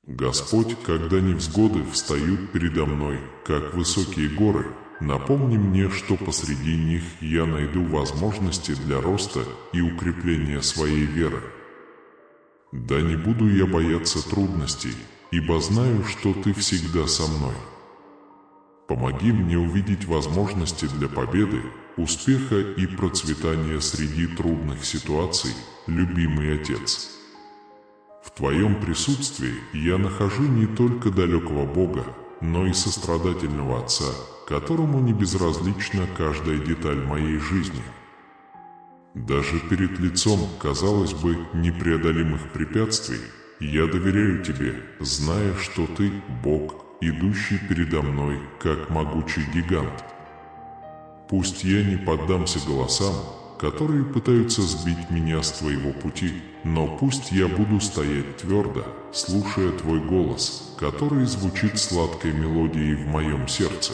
Господь, когда невзгоды встают передо мной, как высокие горы, напомни мне, что посреди них я найду возможности для роста и укрепления своей веры. Да не буду я бояться трудностей, ибо знаю, что Ты всегда со мной. Помоги мне увидеть возможности для победы, успеха и процветания среди трудных ситуаций, любимый Отец. В Твоем присутствии я нахожу не только далекого Бога, но и сострадательного Отца, которому не безразлична каждая деталь моей жизни. Даже перед лицом, казалось бы, непреодолимых препятствий, я доверяю Тебе, зная, что Ты – Бог, идущий передо мной, как могучий гигант. Пусть я не поддамся голосам, которые пытаются сбить меня с Твоего пути, но пусть я буду стоять твердо, слушая Твой голос, который звучит сладкой мелодией в моем сердце.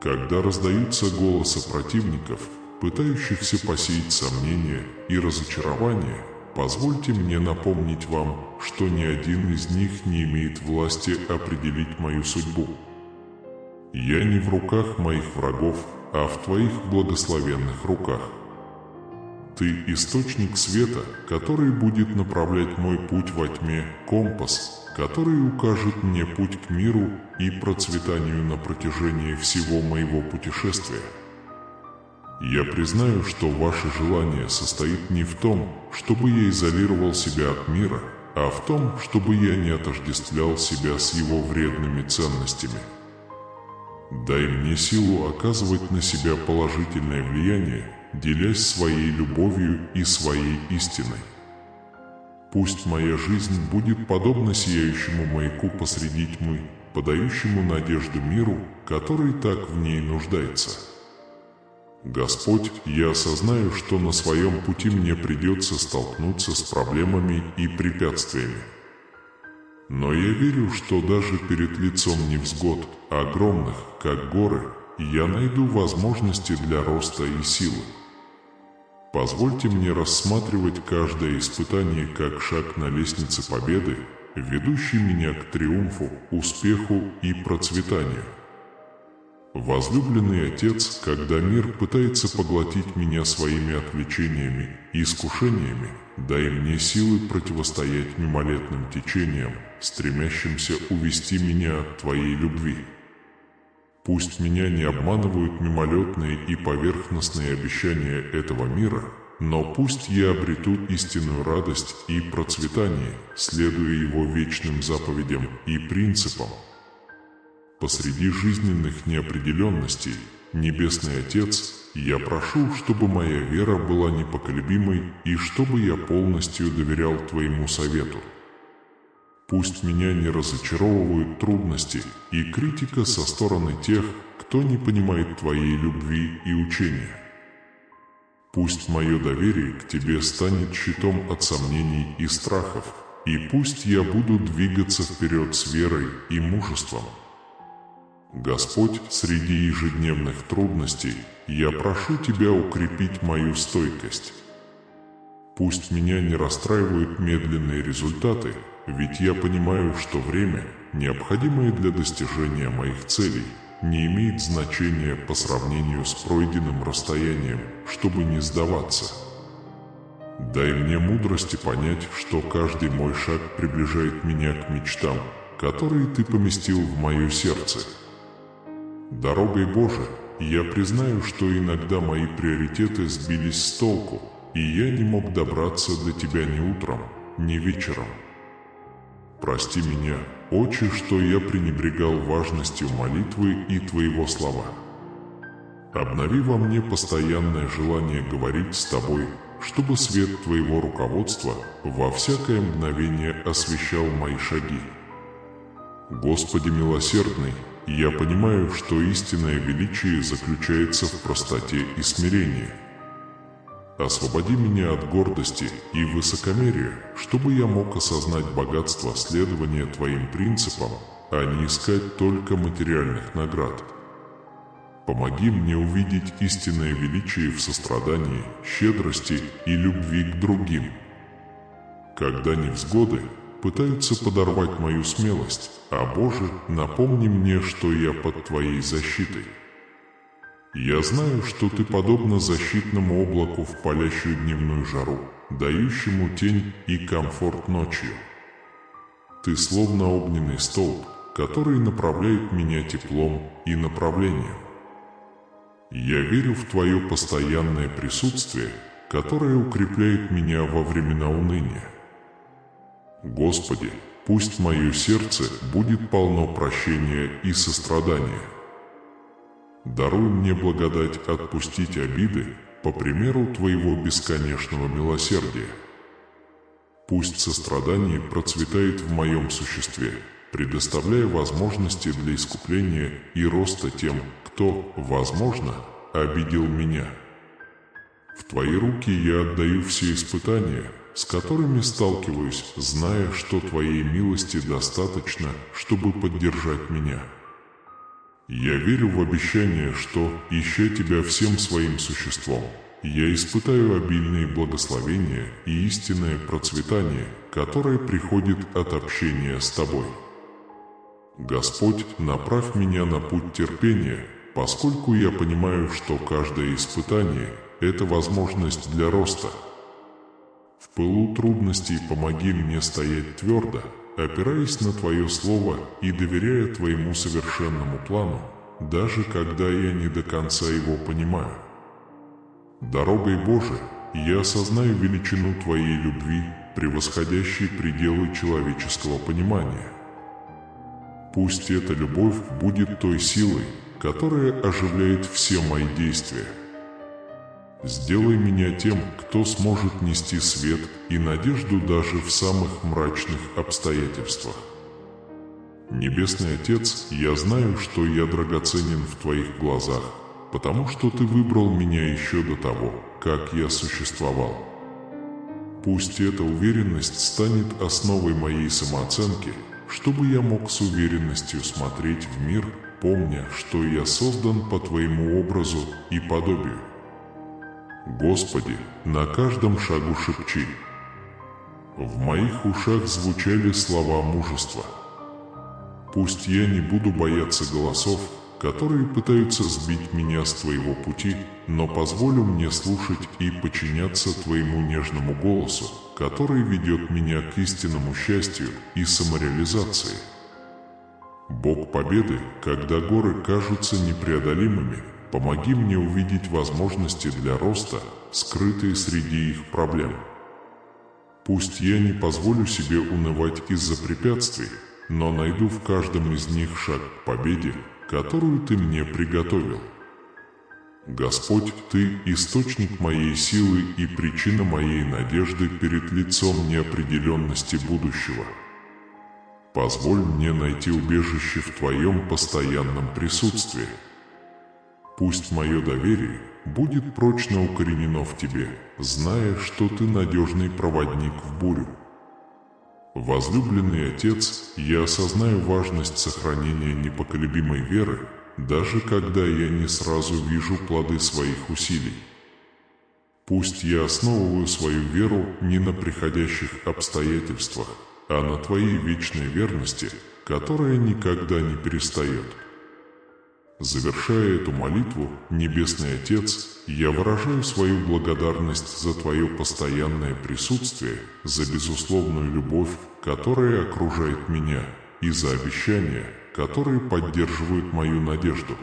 Когда раздаются голоса противников, пытающихся посеять сомнения и разочарование, позвольте мне напомнить вам, что ни один из них не имеет власти определить мою судьбу. Я не в руках моих врагов, а в Твоих благословенных руках. Ты – источник света, который будет направлять мой путь во тьме, компас, который укажет мне путь к миру и процветанию на протяжении всего моего путешествия. Я признаю, что ваше желание состоит не в том, чтобы я изолировал себя от мира, а в том, чтобы я не отождествлял себя с его вредными ценностями. Дай мне силу оказывать на себя положительное влияние, делясь своей любовью и своей истиной. Пусть моя жизнь будет подобна сияющему маяку посреди тьмы, подающему надежду миру, который так в ней нуждается. Господь, я осознаю, что на своем пути мне придется столкнуться с проблемами и препятствиями. Но я верю, что даже перед лицом невзгод, огромных, как горы, я найду возможности для роста и силы. Позвольте мне рассматривать каждое испытание как шаг на лестнице победы, ведущий меня к триумфу, успеху и процветанию. Возлюбленный Отец, когда мир пытается поглотить меня своими отвлечениями и искушениями, дай мне силы противостоять мимолетным течениям, стремящимся увести меня от Твоей любви. Пусть меня не обманывают мимолетные и поверхностные обещания этого мира, но пусть я обрету истинную радость и процветание, следуя его вечным заповедям и принципам. Посреди жизненных неопределенностей, Небесный Отец, я прошу, чтобы моя вера была непоколебимой и чтобы я полностью доверял Твоему совету. Пусть меня не разочаровывают трудности и критика со стороны тех, кто не понимает Твоей любви и учения. Пусть мое доверие к Тебе станет щитом от сомнений и страхов, и пусть я буду двигаться вперед с верой и мужеством. Господь, среди ежедневных трудностей, я прошу Тебя укрепить мою стойкость. Пусть меня не расстраивают медленные результаты, ведь я понимаю, что время, необходимое для достижения моих целей, не имеет значения по сравнению с пройденным расстоянием, чтобы не сдаваться. Дай мне мудрости понять, что каждый мой шаг приближает меня к мечтам, которые Ты поместил в мое сердце. Дорогой Божией, я признаю, что иногда мои приоритеты сбились с толку, и я не мог добраться до Тебя ни утром, ни вечером. Прости меня, Отче, что я пренебрегал важностью молитвы и Твоего слова. Обнови во мне постоянное желание говорить с Тобой, чтобы свет Твоего руководства во всякое мгновение освещал мои шаги. Господи милосердный, я понимаю, что истинное величие заключается в простоте и смирении. Освободи меня от гордости и высокомерия, чтобы я мог осознать богатство следования Твоим принципам, а не искать только материальных наград. Помоги мне увидеть истинное величие в сострадании, щедрости и любви к другим. Когда невзгоды, пытаются подорвать мою смелость, а Боже, напомни мне, что я под Твоей защитой. Я знаю, что Ты подобно защитному облаку в палящую дневную жару, дающему тень и комфорт ночью. Ты словно огненный столб, который направляет меня теплом и направлением. Я верю в Твое постоянное присутствие, которое укрепляет меня во времена уныния. Господи, пусть мое сердце будет полно прощения и сострадания. Даруй мне благодать отпустить обиды по примеру Твоего бесконечного милосердия. Пусть сострадание процветает в моем существе, предоставляя возможности для искупления и роста тем, кто, возможно, обидел меня. В Твои руки я отдаю все испытания, с которыми сталкиваюсь, зная, что Твоей милости достаточно, чтобы поддержать меня. Я верю в обещание, что, ища Тебя всем своим существом, я испытаю обильные благословения и истинное процветание, которое приходит от общения с Тобой. Господь, направь меня на путь терпения, поскольку я понимаю, что каждое испытание – это возможность для роста. В пылу трудностей помоги мне стоять твердо, опираясь на Твое Слово и доверяя Твоему совершенному плану, даже когда я не до конца его понимаю. Дорогой Божией я осознаю величину Твоей любви, превосходящей пределы человеческого понимания. Пусть эта любовь будет той силой, которая оживляет все мои действия. Сделай меня тем, кто сможет нести свет и надежду даже в самых мрачных обстоятельствах. Небесный Отец, я знаю, что я драгоценен в Твоих глазах, потому что Ты выбрал меня еще до того, как я существовал. Пусть эта уверенность станет основой моей самооценки, чтобы я мог с уверенностью смотреть в мир, помня, что я создан по Твоему образу и подобию. Господи, на каждом шагу шепчи. В моих ушах звучали слова мужества. Пусть я не буду бояться голосов, которые пытаются сбить меня с Твоего пути, но позволю мне слушать и подчиняться Твоему нежному голосу, который ведет меня к истинному счастью и самореализации. Бог Победы, когда горы кажутся непреодолимыми, помоги мне увидеть возможности для роста, скрытые среди их проблем. Пусть я не позволю себе унывать из-за препятствий, но найду в каждом из них шаг к победе, которую Ты мне приготовил. Господь, Ты – источник моей силы и причина моей надежды перед лицом неопределенности будущего. Позволь мне найти убежище в Твоем постоянном присутствии. Пусть мое доверие будет прочно укоренено в Тебе, зная, что Ты надежный проводник в бурю. Возлюбленный Отец, я осознаю важность сохранения непоколебимой веры, даже когда я не сразу вижу плоды своих усилий. Пусть я основываю свою веру не на приходящих обстоятельствах, а на Твоей вечной верности, которая никогда не перестает. Завершая эту молитву, Небесный Отец, я выражаю свою благодарность за Твое постоянное присутствие, за безусловную любовь, которая окружает меня, и за обещания, которые поддерживают мою надежду.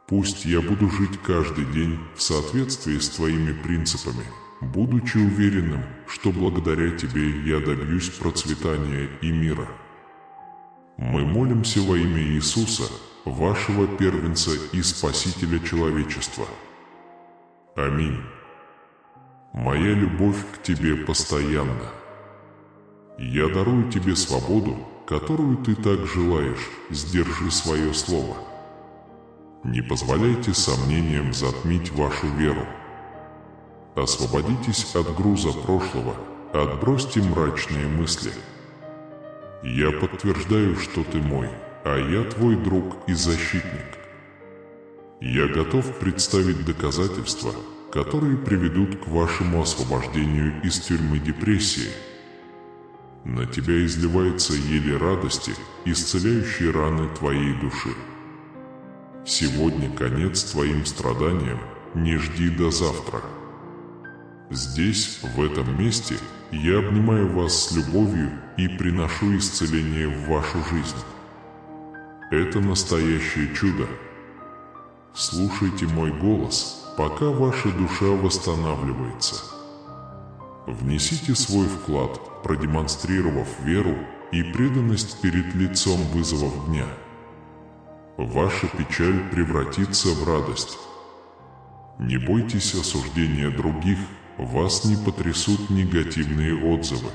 Пусть я буду жить каждый день в соответствии с Твоими принципами, будучи уверенным, что благодаря Тебе я добьюсь процветания и мира. Мы молимся во имя Иисуса, Вашего первенца и Спасителя человечества. Аминь. Моя любовь к Тебе постоянна. Я дарую Тебе свободу, которую Ты так желаешь, сдержи свое слово. Не позволяйте сомнениям затмить вашу веру. Освободитесь от груза прошлого, отбросьте мрачные мысли. Я подтверждаю, что Ты мой, а я Твой друг и защитник. Я готов представить доказательства, которые приведут к вашему освобождению из тюрьмы депрессии. На тебя изливается еле радости, исцеляющей раны твоей души. Сегодня конец твоим страданиям, не жди до завтра. Здесь, в этом месте, я обнимаю вас с любовью и приношу исцеление в вашу жизнь. Это настоящее чудо. Слушайте мой голос, пока ваша душа восстанавливается. Внесите свой вклад, продемонстрировав веру и преданность перед лицом вызовов дня. Ваша печаль превратится в радость. Не бойтесь осуждения других, вас не потрясут негативные отзывы.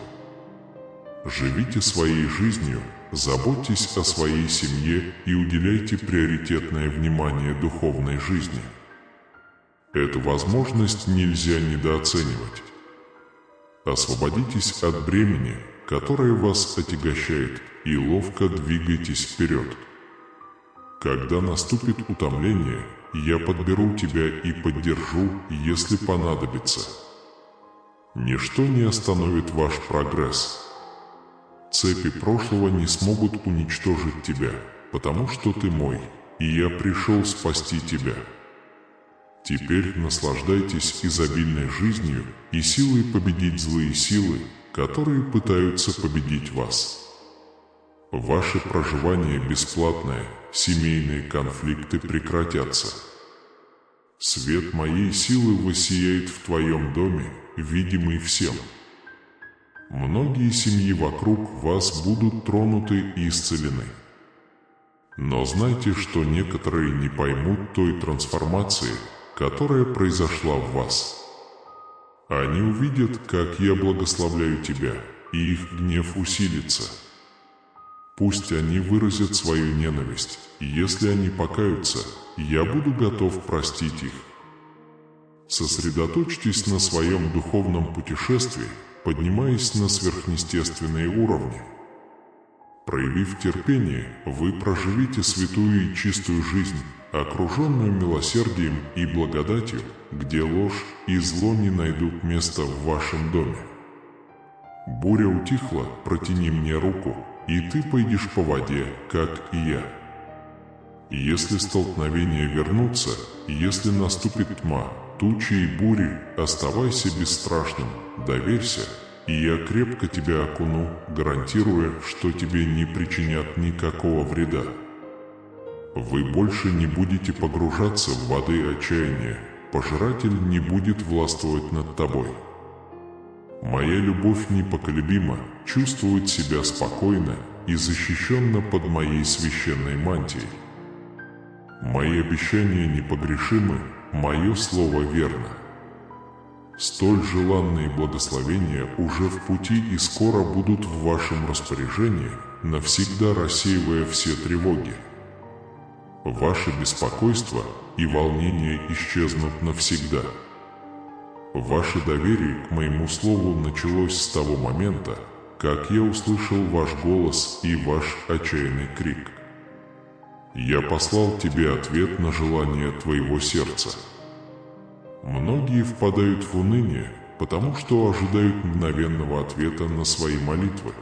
Живите своей жизнью, заботьтесь о своей семье и уделяйте приоритетное внимание духовной жизни. Эту возможность нельзя недооценивать. Освободитесь от бремени, которое вас отягощает, и ловко двигайтесь вперед. Когда наступит утомление, я подберу тебя и поддержу, если понадобится. Ничто не остановит ваш прогресс. Цепи прошлого не смогут уничтожить тебя, потому что ты мой, и я пришел спасти тебя. Теперь наслаждайтесь изобильной жизнью и силой победить злые силы, которые пытаются победить вас. Ваше проживание бесплатное, семейные конфликты прекратятся. Свет моей силы воссияет в твоем доме, видимый всем. Многие семьи вокруг вас будут тронуты и исцелены. Но знайте, что некоторые не поймут той трансформации, которая произошла в вас. Они увидят, как я благословляю тебя, и их гнев усилится. Пусть они выразят свою ненависть, и если они покаются, я буду готов простить их. Сосредоточьтесь на своем духовном путешествии, поднимаясь на сверхъестественные уровни. Проявив терпение, вы проживите святую и чистую жизнь, окруженную милосердием и благодатью, где ложь и зло не найдут места в вашем доме. Буря утихла, протяни мне руку, и ты пойдешь по воде, как и я. Если столкновения вернутся, если наступит тьма, тучи и бури, оставайся бесстрашным, доверься, и я крепко тебя окуну, гарантируя, что тебе не причинят никакого вреда. Вы больше не будете погружаться в воды отчаяния, пожиратель не будет властвовать над тобой. Моя любовь непоколебима, чувствует себя спокойно и защищенно под моей священной мантией. Мои обещания непогрешимы, мое слово верно. Столь желанные благословения уже в пути и скоро будут в вашем распоряжении, навсегда рассеивая все тревоги. Ваше беспокойство и волнение исчезнут навсегда. Ваше доверие к моему слову началось с того момента, как я услышал ваш голос и ваш отчаянный крик. Я послал тебе ответ на желание твоего сердца. Многие впадают в уныние, потому что ожидают мгновенного ответа на свои молитвы.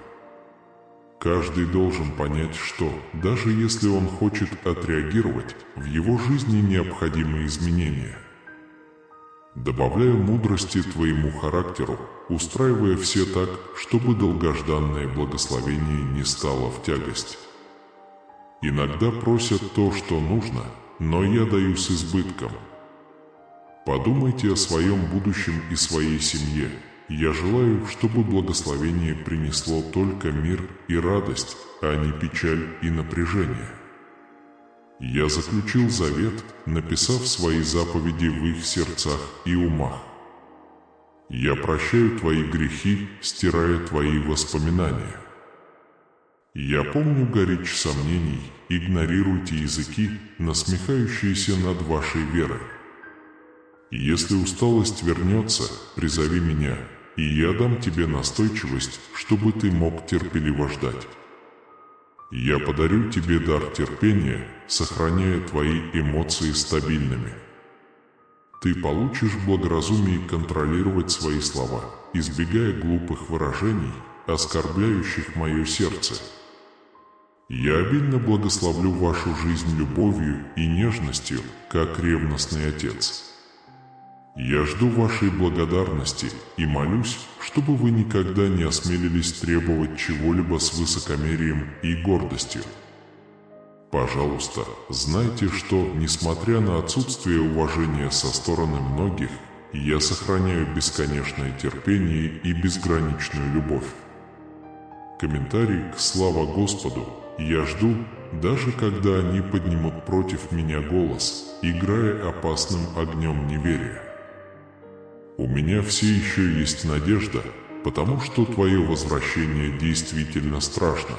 Каждый должен понять, что, даже если он хочет отреагировать, в его жизни необходимы изменения. Добавляю мудрости твоему характеру, устраивая все так, чтобы долгожданное благословение не стало в тягость. Иногда просят то, что нужно, но я даю с избытком. Подумайте о своем будущем и своей семье. Я желаю, чтобы благословение принесло только мир и радость, а не печаль и напряжение. Я заключил завет, написав свои заповеди в их сердцах и умах. Я прощаю твои грехи, стирая твои воспоминания. Я помню горечь сомнений, игнорируйте языки, насмехающиеся над вашей верой. Если усталость вернется, призови меня, и я дам тебе настойчивость, чтобы ты мог терпеливо ждать. Я подарю тебе дар терпения, сохраняя твои эмоции стабильными. Ты получишь благоразумие контролировать свои слова, избегая глупых выражений, оскорбляющих мое сердце. Я обильно благословлю вашу жизнь любовью и нежностью, как ревностный отец. Я жду вашей благодарности и молюсь, чтобы вы никогда не осмелились требовать чего-либо с высокомерием и гордостью. Пожалуйста, знайте, что, несмотря на отсутствие уважения со стороны многих, я сохраняю бесконечное терпение и безграничную любовь. Комментарий к «Слава Господу» я жду, даже когда они поднимут против меня голос, играя опасным огнем неверия. У меня все еще есть надежда, потому что твое возвращение действительно страшно.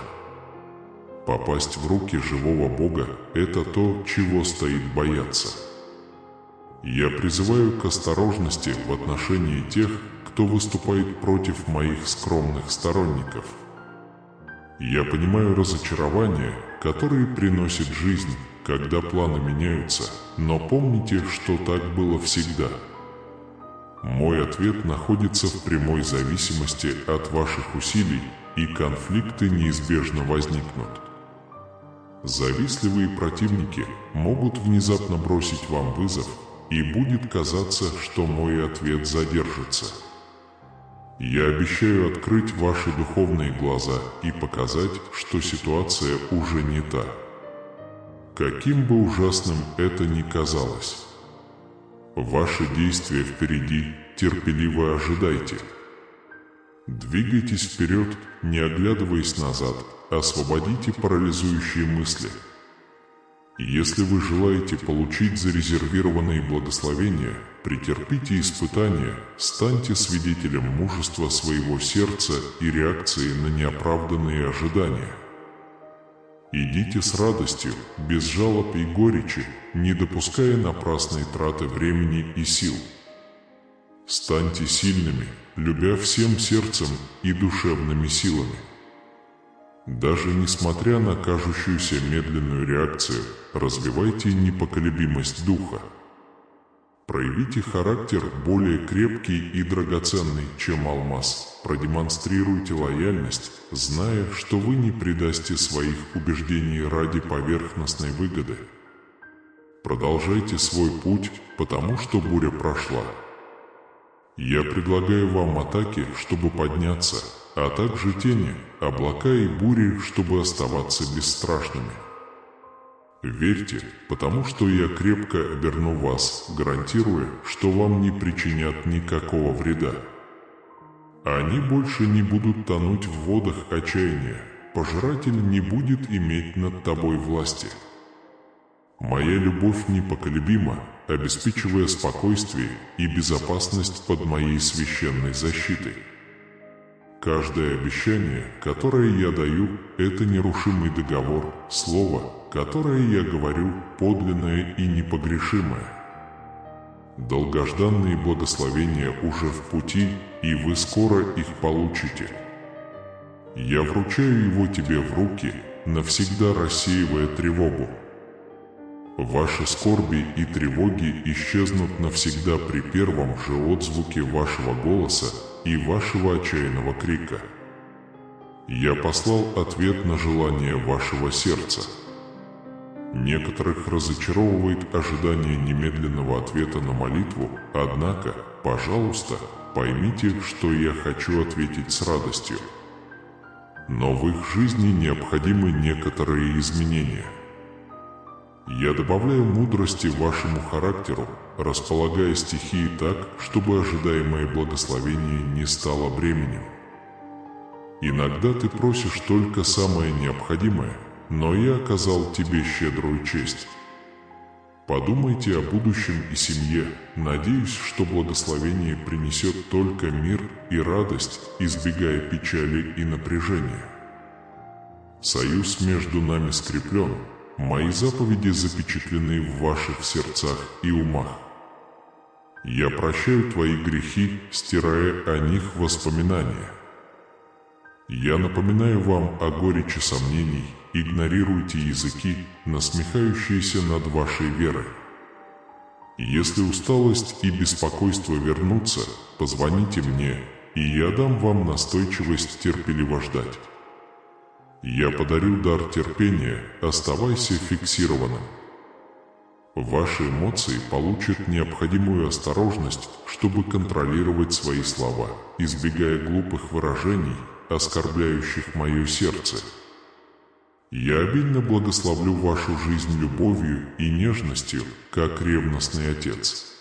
Попасть в руки живого Бога – это то, чего стоит бояться. Я призываю к осторожности в отношении тех, кто выступает против моих скромных сторонников. Я понимаю разочарование, которое приносит жизнь, когда планы меняются, но помните, что так было всегда. Мой ответ находится в прямой зависимости от ваших усилий, и конфликты неизбежно возникнут. Завистливые противники могут внезапно бросить вам вызов, и будет казаться, что мой ответ задержится. Я обещаю открыть ваши духовные глаза и показать, что ситуация уже не та. Каким бы ужасным это ни казалось. Ваши действия впереди, терпеливо ожидайте. Двигайтесь вперед, не оглядываясь назад, освободите парализующие мысли. Если вы желаете получить зарезервированные благословения, претерпите испытания, станьте свидетелем мужества своего сердца и реакции на неоправданные ожидания. Идите с радостью, без жалоб и горечи, не допуская напрасной траты времени и сил. Станьте сильными, любя всем сердцем и душевными силами. Даже несмотря на кажущуюся медленную реакцию, развивайте непоколебимость духа. Проявите характер более крепкий и драгоценный, чем алмаз. Продемонстрируйте лояльность, зная, что вы не предасте своих убеждений ради поверхностной выгоды. Продолжайте свой путь, потому что буря прошла. Я предлагаю вам атаки, чтобы подняться, а также тени, облака и бури, чтобы оставаться бесстрашными. Верьте, потому что я крепко оберну вас, гарантируя, что вам не причинят никакого вреда. Они больше не будут тонуть в водах отчаяния, пожиратель не будет иметь над тобой власти. Моя любовь непоколебима, обеспечивая спокойствие и безопасность под моей священной защитой. Каждое обещание, которое я даю, это нерушимый договор, слово, которое я говорю, подлинное и непогрешимое. Долгожданные благословения уже в пути, и вы скоро их получите. Я вручаю его тебе в руки, навсегда рассеивая тревогу. Ваши скорби и тревоги исчезнут навсегда при первом же отзвуке вашего голоса и вашего отчаянного крика. Я послал ответ на желание вашего сердца. Некоторых разочаровывает ожидание немедленного ответа на молитву, однако, пожалуйста, поймите, что я хочу ответить с радостью. Но в их жизни необходимы некоторые изменения. Я добавляю мудрости вашему характеру, располагая стихии так, чтобы ожидаемое благословение не стало бременем. Иногда ты просишь только самое необходимое, но я оказал тебе щедрую честь. Подумайте о будущем и семье, надеюсь, что благословение принесет только мир и радость, избегая печали и напряжения. Союз между нами скреплен. Мои заповеди запечатлены в ваших сердцах и умах. Я прощаю твои грехи, стирая о них воспоминания. Я напоминаю вам о горечи сомнений, игнорируйте языки, насмехающиеся над вашей верой. Если усталость и беспокойство вернутся, позвоните мне, и я дам вам настойчивость терпеливо ждать. Я подарю дар терпения, оставайся фиксированным. Ваши эмоции получат необходимую осторожность, чтобы контролировать свои слова, избегая глупых выражений, оскорбляющих мое сердце. Я обильно благословлю вашу жизнь любовью и нежностью, как ревностный отец.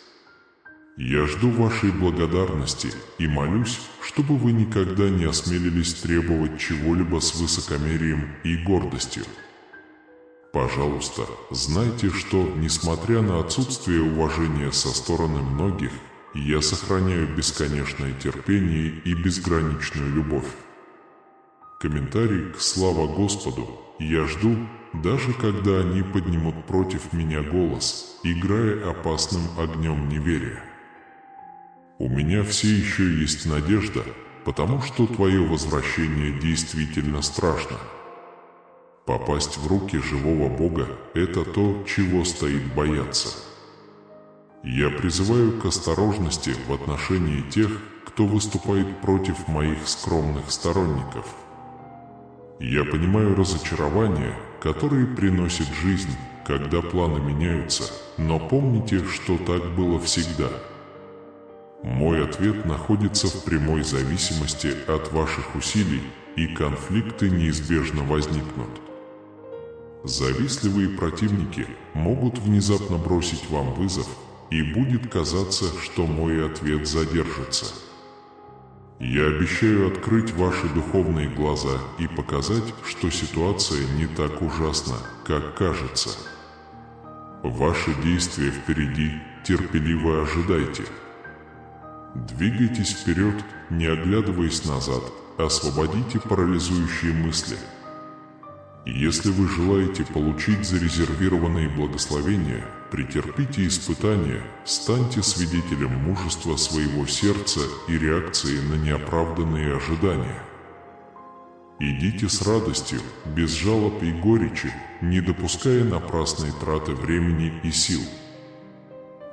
Я жду вашей благодарности и молюсь, чтобы вы никогда не осмелились требовать чего-либо с высокомерием и гордостью. Пожалуйста, знайте, что, несмотря на отсутствие уважения со стороны многих, я сохраняю бесконечное терпение и безграничную любовь. Комментарий к «Слава Господу» я жду, даже когда они поднимут против меня голос, играя опасным огнем неверия. У меня все еще есть надежда, потому что твое возвращение действительно страшно. Попасть в руки живого Бога – это то, чего стоит бояться. Я призываю к осторожности в отношении тех, кто выступает против моих скромных сторонников. Я понимаю разочарования, которые приносит жизнь, когда планы меняются, но помните, что так было всегда. Мой ответ находится в прямой зависимости от ваших усилий, и конфликты неизбежно возникнут. Завистливые противники могут внезапно бросить вам вызов, и будет казаться, что мой ответ задержится. Я обещаю открыть ваши духовные глаза и показать, что ситуация не так ужасна, как кажется. Ваши действия впереди, терпеливо ожидайте. Двигайтесь вперед, не оглядываясь назад, освободите парализующие мысли. Если вы желаете получить зарезервированные благословения, претерпите испытания, станьте свидетелем мужества своего сердца и реакции на неоправданные ожидания. Идите с радостью, без жалоб и горечи, не допуская напрасной траты времени и сил.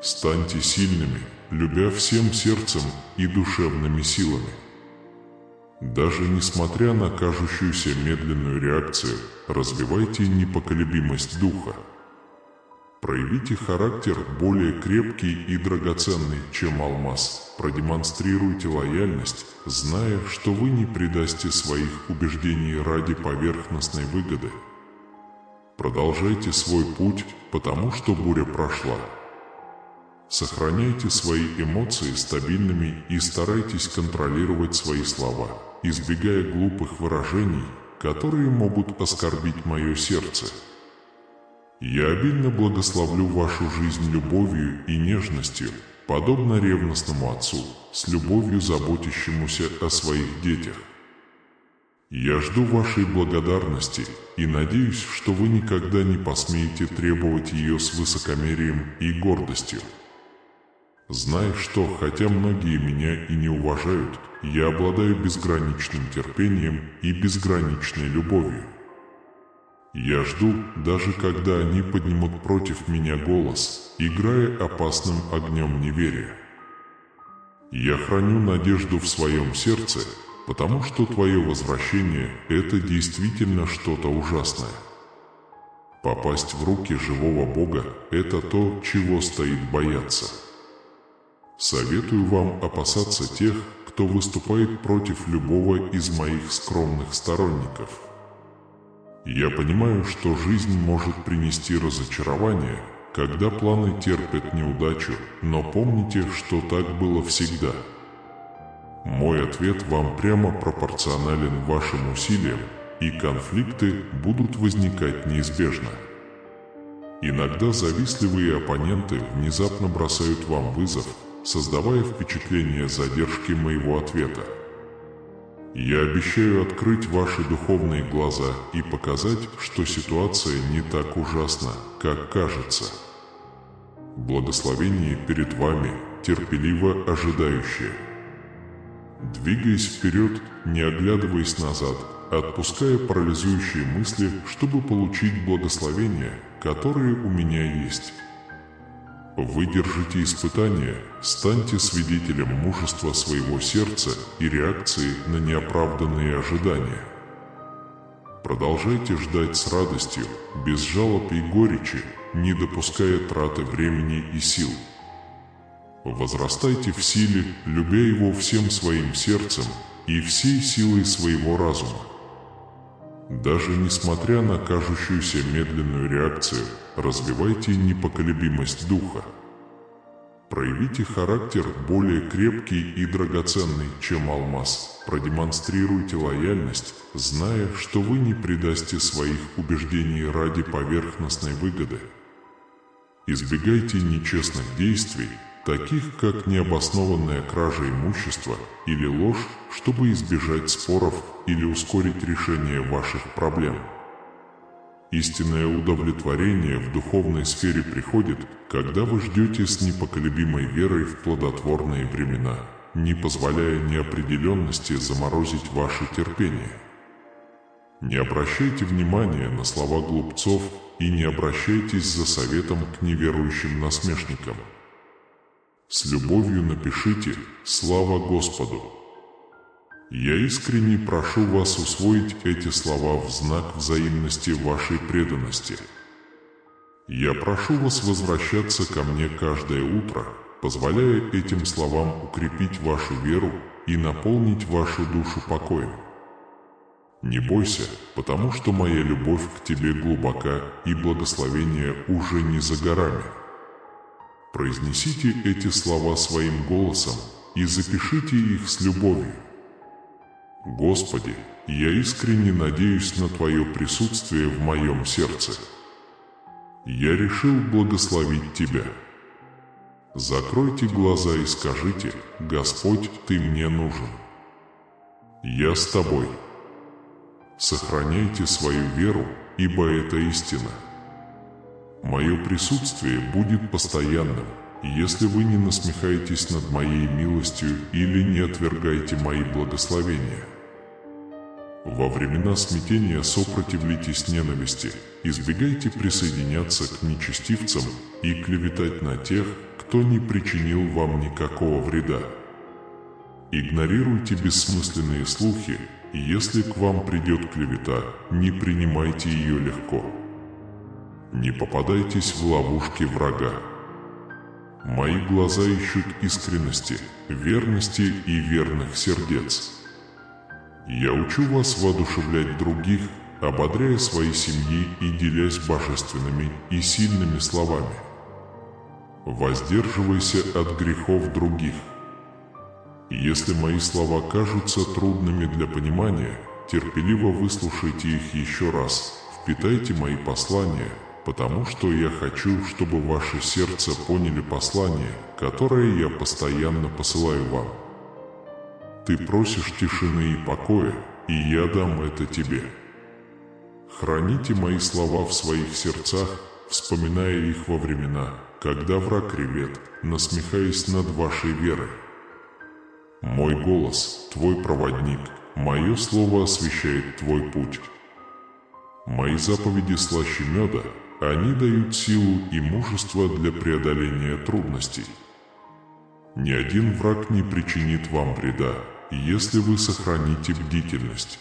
Станьте сильными, любя всем сердцем и душевными силами. Даже несмотря на кажущуюся медленную реакцию, развивайте непоколебимость духа. Проявите характер более крепкий и драгоценный, чем алмаз. Продемонстрируйте лояльность, зная, что вы не предасте своих убеждений ради поверхностной выгоды. Продолжайте свой путь, потому что буря прошла. Сохраняйте свои эмоции стабильными и старайтесь контролировать свои слова, избегая глупых выражений, которые могут оскорбить мое сердце. Я обильно благословлю вашу жизнь любовью и нежностью, подобно ревностному отцу, с любовью заботящемуся о своих детях. Я жду вашей благодарности и надеюсь, что вы никогда не посмеете требовать ее с высокомерием и гордостью. Зная, что, хотя многие меня и не уважают, я обладаю безграничным терпением и безграничной любовью. Я жду, даже когда они поднимут против меня голос, играя опасным огнем неверия. Я храню надежду в своем сердце, потому что твое возвращение – это действительно что-то ужасное. Попасть в руки живого Бога – это то, чего стоит бояться. Советую вам опасаться тех, кто выступает против любого из моих скромных сторонников. Я понимаю, что жизнь может принести разочарование, когда планы терпят неудачу, но помните, что так было всегда. Мой ответ вам прямо пропорционален вашим усилиям, и конфликты будут возникать неизбежно. Иногда завистливые оппоненты внезапно бросают вам вызов, создавая впечатление задержки моего ответа. Я обещаю открыть ваши духовные глаза и показать, что ситуация не так ужасна, как кажется. Благословение перед вами, терпеливо ожидающее. Двигаясь вперед, не оглядываясь назад, отпуская парализующие мысли, чтобы получить благословения, которые у меня есть. Выдержите испытание, станьте свидетелем мужества своего сердца и реакции на неоправданные ожидания. Продолжайте ждать с радостью, без жалоб и горечи, не допуская траты времени и сил. Возрастайте в силе, любя его всем своим сердцем и всей силой своего разума. Даже несмотря на кажущуюся медленную реакцию, развивайте непоколебимость духа. Проявите характер более крепкий и драгоценный, чем алмаз. Продемонстрируйте лояльность, зная, что вы не предасте своих убеждений ради поверхностной выгоды. Избегайте нечестных действий, таких как необоснованная кража имущества или ложь, чтобы избежать споров или ускорить решение ваших проблем. Истинное удовлетворение в духовной сфере приходит, когда вы ждете с непоколебимой верой в плодотворные времена, не позволяя неопределенности заморозить ваше терпение. Не обращайте внимания на слова глупцов и не обращайтесь за советом к неверующим насмешникам. С любовью напишите «Слава Господу». Я искренне прошу вас усвоить эти слова в знак взаимности вашей преданности. Я прошу вас возвращаться ко мне каждое утро, позволяя этим словам укрепить вашу веру и наполнить вашу душу покоем. Не бойся, потому что моя любовь к тебе глубока и благословение уже не за горами. Произнесите эти слова своим голосом и запишите их с любовью. Господи, я искренне надеюсь на Твое присутствие в моем сердце. Я решил благословить Тебя. Закройте глаза и скажите: Господь, Ты мне нужен. Я с Тобой. Сохраняйте свою веру, ибо это истина. Мое присутствие будет постоянным, если вы не насмехаетесь над моей милостью или не отвергаете мои благословения. Во времена смятения сопротивляйтесь ненависти, избегайте присоединяться к нечестивцам и клеветать на тех, кто не причинил вам никакого вреда. Игнорируйте бессмысленные слухи, и если к вам придет клевета, не принимайте ее легко. Не попадайтесь в ловушки врага. Мои глаза ищут искренности, верности и верных сердец. Я учу вас воодушевлять других, ободряя свои семьи и делясь божественными и сильными словами. Воздерживайся от грехов других. Если мои слова кажутся трудными для понимания, терпеливо выслушайте их еще раз, впитайте мои послания, потому что я хочу, чтобы ваше сердце поняли послание, которое я постоянно посылаю вам. Ты просишь тишины и покоя, и я дам это тебе. Храните мои слова в своих сердцах, вспоминая их во времена, когда враг ревет, насмехаясь над вашей верой. Мой голос – твой проводник, мое слово освещает твой путь. Мои заповеди слаще меда, они дают силу и мужество для преодоления трудностей. Ни один враг не причинит вам вреда, если вы сохраните бдительность.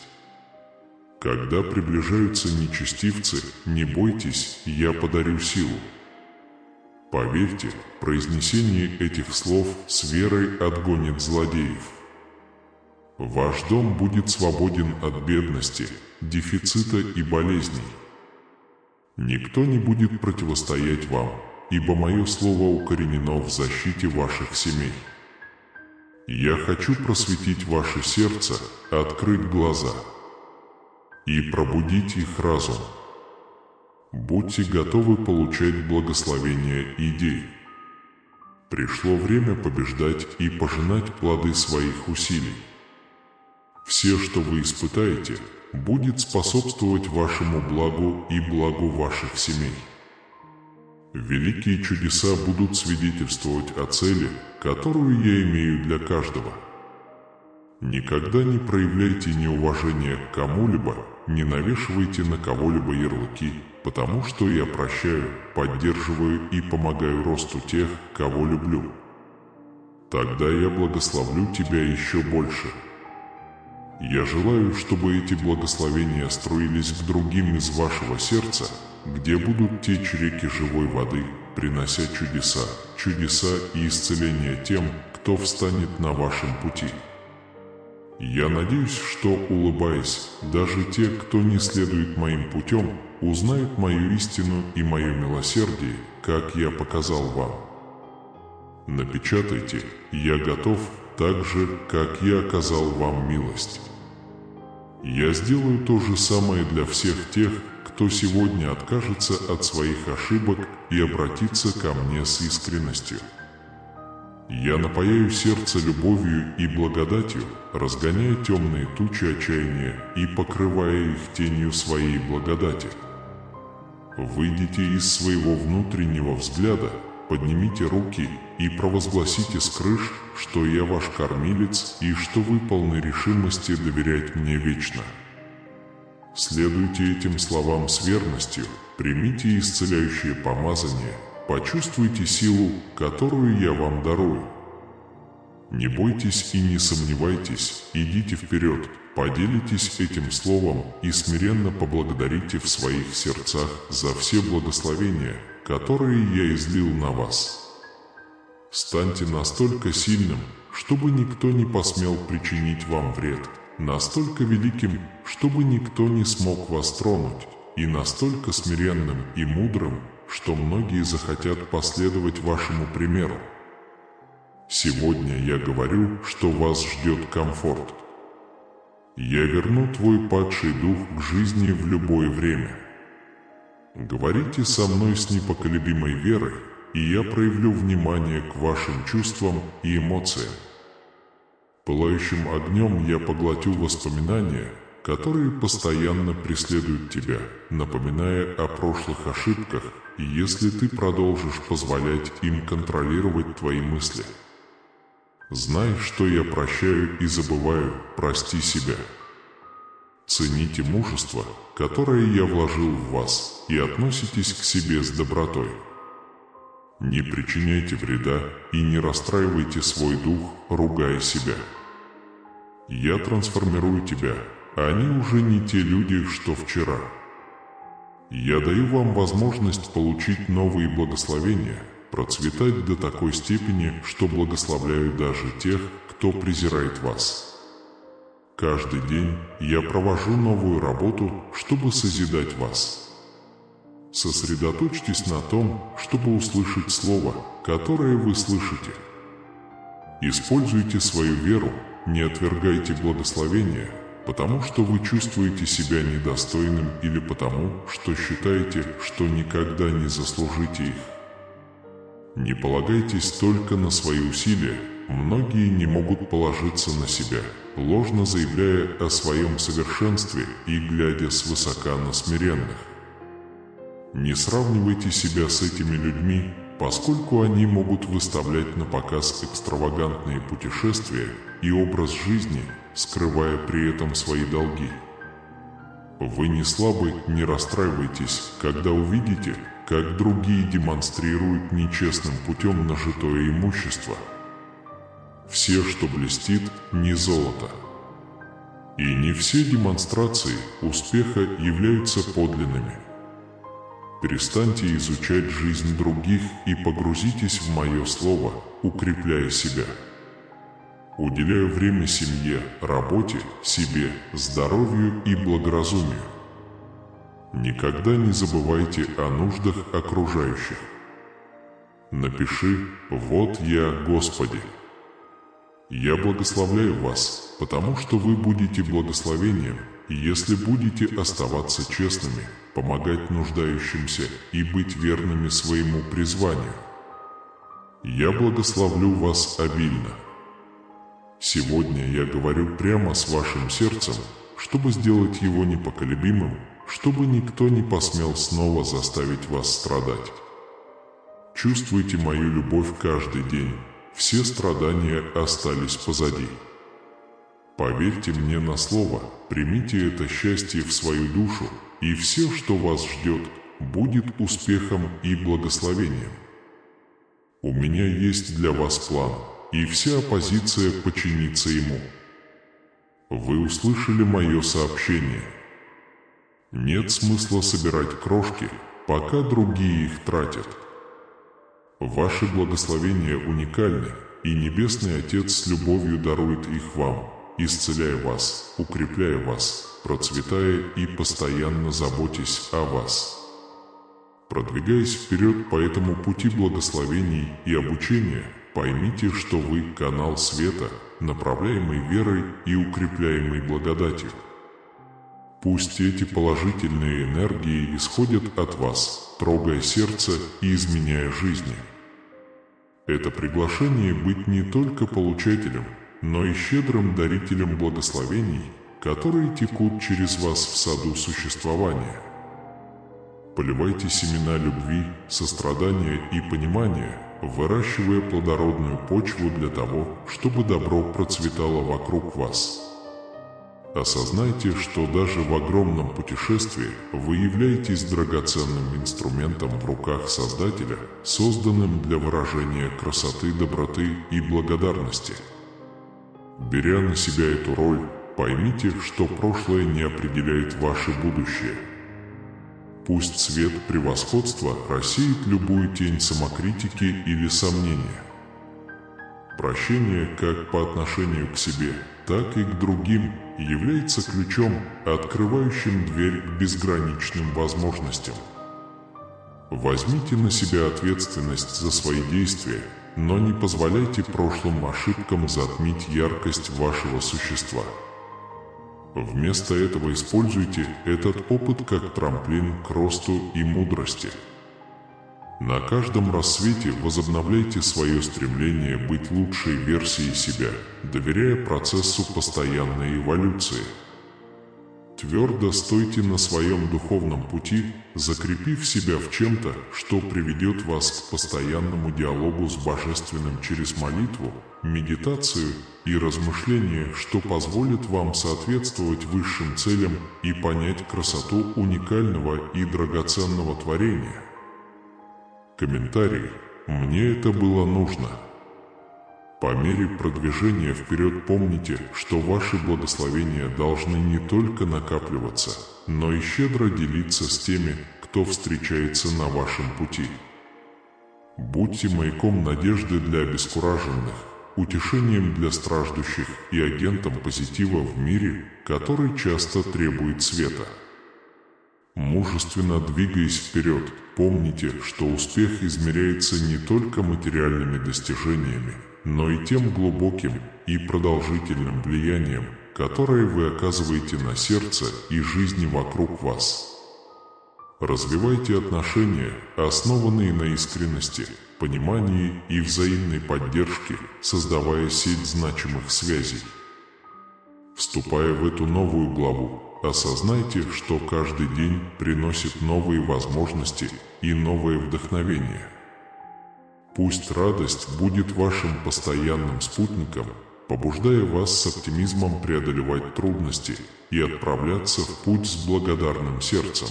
Когда приближаются нечестивцы, не бойтесь, я подарю силу. Поверьте, произнесение этих слов с верой отгонит злодеев. Ваш дом будет свободен от бедности, дефицита и болезней. Никто не будет противостоять вам, ибо мое слово укоренено в защите ваших семей. Я хочу просветить ваше сердце, открыть глаза и пробудить их разум. Будьте готовы получать благословения идей. Пришло время побеждать и пожинать плоды своих усилий. Все, что вы испытаете, будет способствовать вашему благу и благу ваших семей. Великие чудеса будут свидетельствовать о цели, которую я имею для каждого. Никогда не проявляйте неуважения к кому-либо, не навешивайте на кого-либо ярлыки, потому что я прощаю, поддерживаю и помогаю росту тех, кого люблю. Тогда я благословлю тебя еще больше. Я желаю, чтобы эти благословения струились к другим из вашего сердца, где будут течь реки живой воды, принося чудеса и исцеления тем, кто встанет на вашем пути. Я надеюсь, что, улыбаясь, даже те, кто не следует моим путем, узнают мою истину и мое милосердие, как я показал вам. Напечатайте «Я готов» так же, как я оказал вам милость. Я сделаю то же самое для всех тех, кто сегодня откажется от своих ошибок и обратится ко мне с искренностью. Я напояю сердце любовью и благодатью, разгоняя темные тучи отчаяния и покрывая их тенью своей благодати. Выйдите из своего внутреннего взгляда, поднимите руки и провозгласите с крыш, что я ваш кормилец и что вы полны решимости доверять мне вечно. Следуйте этим словам с верностью, примите исцеляющее помазание, почувствуйте силу, которую я вам дарую. Не бойтесь и не сомневайтесь, идите вперед, поделитесь этим словом и смиренно поблагодарите в своих сердцах за все благословения, которые я излил на вас. Станьте настолько сильным, чтобы никто не посмел причинить вам вред, настолько великим, чтобы никто не смог вас тронуть, и настолько смиренным и мудрым, что многие захотят последовать вашему примеру. Сегодня я говорю, что вас ждет комфорт. Я верну твой падший дух к жизни в любое время. Говорите со мной с непоколебимой верой, и я проявлю внимание к вашим чувствам и эмоциям. Пылающим огнем я поглотю воспоминания, которые постоянно преследуют тебя, напоминая о прошлых ошибках, и если ты продолжишь позволять им контролировать твои мысли. Знай, что я прощаю и забываю, прости себя. Цените мужество, которое я вложил в вас, и относитесь к себе с добротой. Не причиняйте вреда и не расстраивайте свой дух, ругая себя. Я трансформирую тебя, а они уже не те люди, что вчера. Я даю вам возможность получить новые благословения, процветать до такой степени, что благословляю даже тех, кто презирает вас. Каждый день я провожу новую работу, чтобы созидать вас. Сосредоточьтесь на том, чтобы услышать слово, которое вы слышите. Используйте свою веру, не отвергайте благословения, потому что вы чувствуете себя недостойным или потому, что считаете, что никогда не заслужите их. Не полагайтесь только на свои усилия, многие не могут положиться на себя, ложно заявляя о своем совершенстве и глядя свысока на смиренных. Не сравнивайте себя с этими людьми, поскольку они могут выставлять на показ экстравагантные путешествия и образ жизни, скрывая при этом свои долги. Вы не слабы, не расстраивайтесь, когда увидите, как другие демонстрируют нечестным путем нажитое имущество. Все, что блестит, не золото. И не все демонстрации успеха являются подлинными. Перестаньте изучать жизнь других и погрузитесь в мое слово, укрепляя себя. Уделяю время семье, работе, себе, здоровью и благоразумию. Никогда не забывайте о нуждах окружающих. Напиши «Вот я, Господи». Я благословляю вас, потому что вы будете благословением, если будете оставаться честными, помогать нуждающимся и быть верными своему призванию. Я благословлю вас обильно. Сегодня я говорю прямо с вашим сердцем, чтобы сделать его непоколебимым, чтобы никто не посмел снова заставить вас страдать. Чувствуйте мою любовь каждый день, все страдания остались позади. Поверьте мне на слово, примите это счастье в свою душу, и все, что вас ждет, будет успехом и благословением. У меня есть для вас план, и вся оппозиция подчинится ему. Вы услышали мое сообщение. Нет смысла собирать крошки, пока другие их тратят. Ваши благословения уникальны, и Небесный Отец с любовью дарует их вам, исцеляя вас, укрепляя вас, процветая и постоянно заботясь о вас. Продвигаясь вперед по этому пути благословений и обучения, поймите, что вы канал света, направляемый верой и укрепляемый благодатью. Пусть эти положительные энергии исходят от вас, трогая сердце и изменяя жизни. Это приглашение быть не только получателем, но и щедрым дарителем благословений, которые текут через вас в саду существования. Поливайте семена любви, сострадания и понимания, выращивая плодородную почву для того, чтобы добро процветало вокруг вас. Осознайте, что даже в огромном путешествии вы являетесь драгоценным инструментом в руках Создателя, созданным для выражения красоты, доброты и благодарности. Беря на себя эту роль, поймите, что прошлое не определяет ваше будущее. Пусть свет превосходства рассеет любую тень самокритики или сомнения. Прощение как по отношению к себе, так и к другим является ключом, открывающим дверь к безграничным возможностям. Возьмите на себя ответственность за свои действия, но не позволяйте прошлым ошибкам затмить яркость вашего существа. Вместо этого используйте этот опыт как трамплин к росту и мудрости. На каждом рассвете возобновляйте свое стремление быть лучшей версией себя, доверяя процессу постоянной эволюции. Твердо стойте на своем духовном пути, закрепив себя в чем-то, что приведет вас к постоянному диалогу с Божественным через молитву, медитацию и размышления, что позволит вам соответствовать высшим целям и понять красоту уникального и драгоценного творения. Комментарий. Мне это было нужно. По мере продвижения вперед помните, что ваши благословения должны не только накапливаться, но и щедро делиться с теми, кто встречается на вашем пути. Будьте маяком надежды для обескураженных, утешением для страждущих и агентом позитива в мире, который часто требует света. Мужественно двигаясь вперед, помните, что успех измеряется не только материальными достижениями, но и тем глубоким и продолжительным влиянием, которое вы оказываете на сердце и жизни вокруг вас. Развивайте отношения, основанные на искренности, понимании и взаимной поддержке, создавая сеть значимых связей. Вступая в эту новую главу, осознайте, что каждый день приносит новые возможности и новое вдохновение. Пусть радость будет вашим постоянным спутником, побуждая вас с оптимизмом преодолевать трудности и отправляться в путь с благодарным сердцем.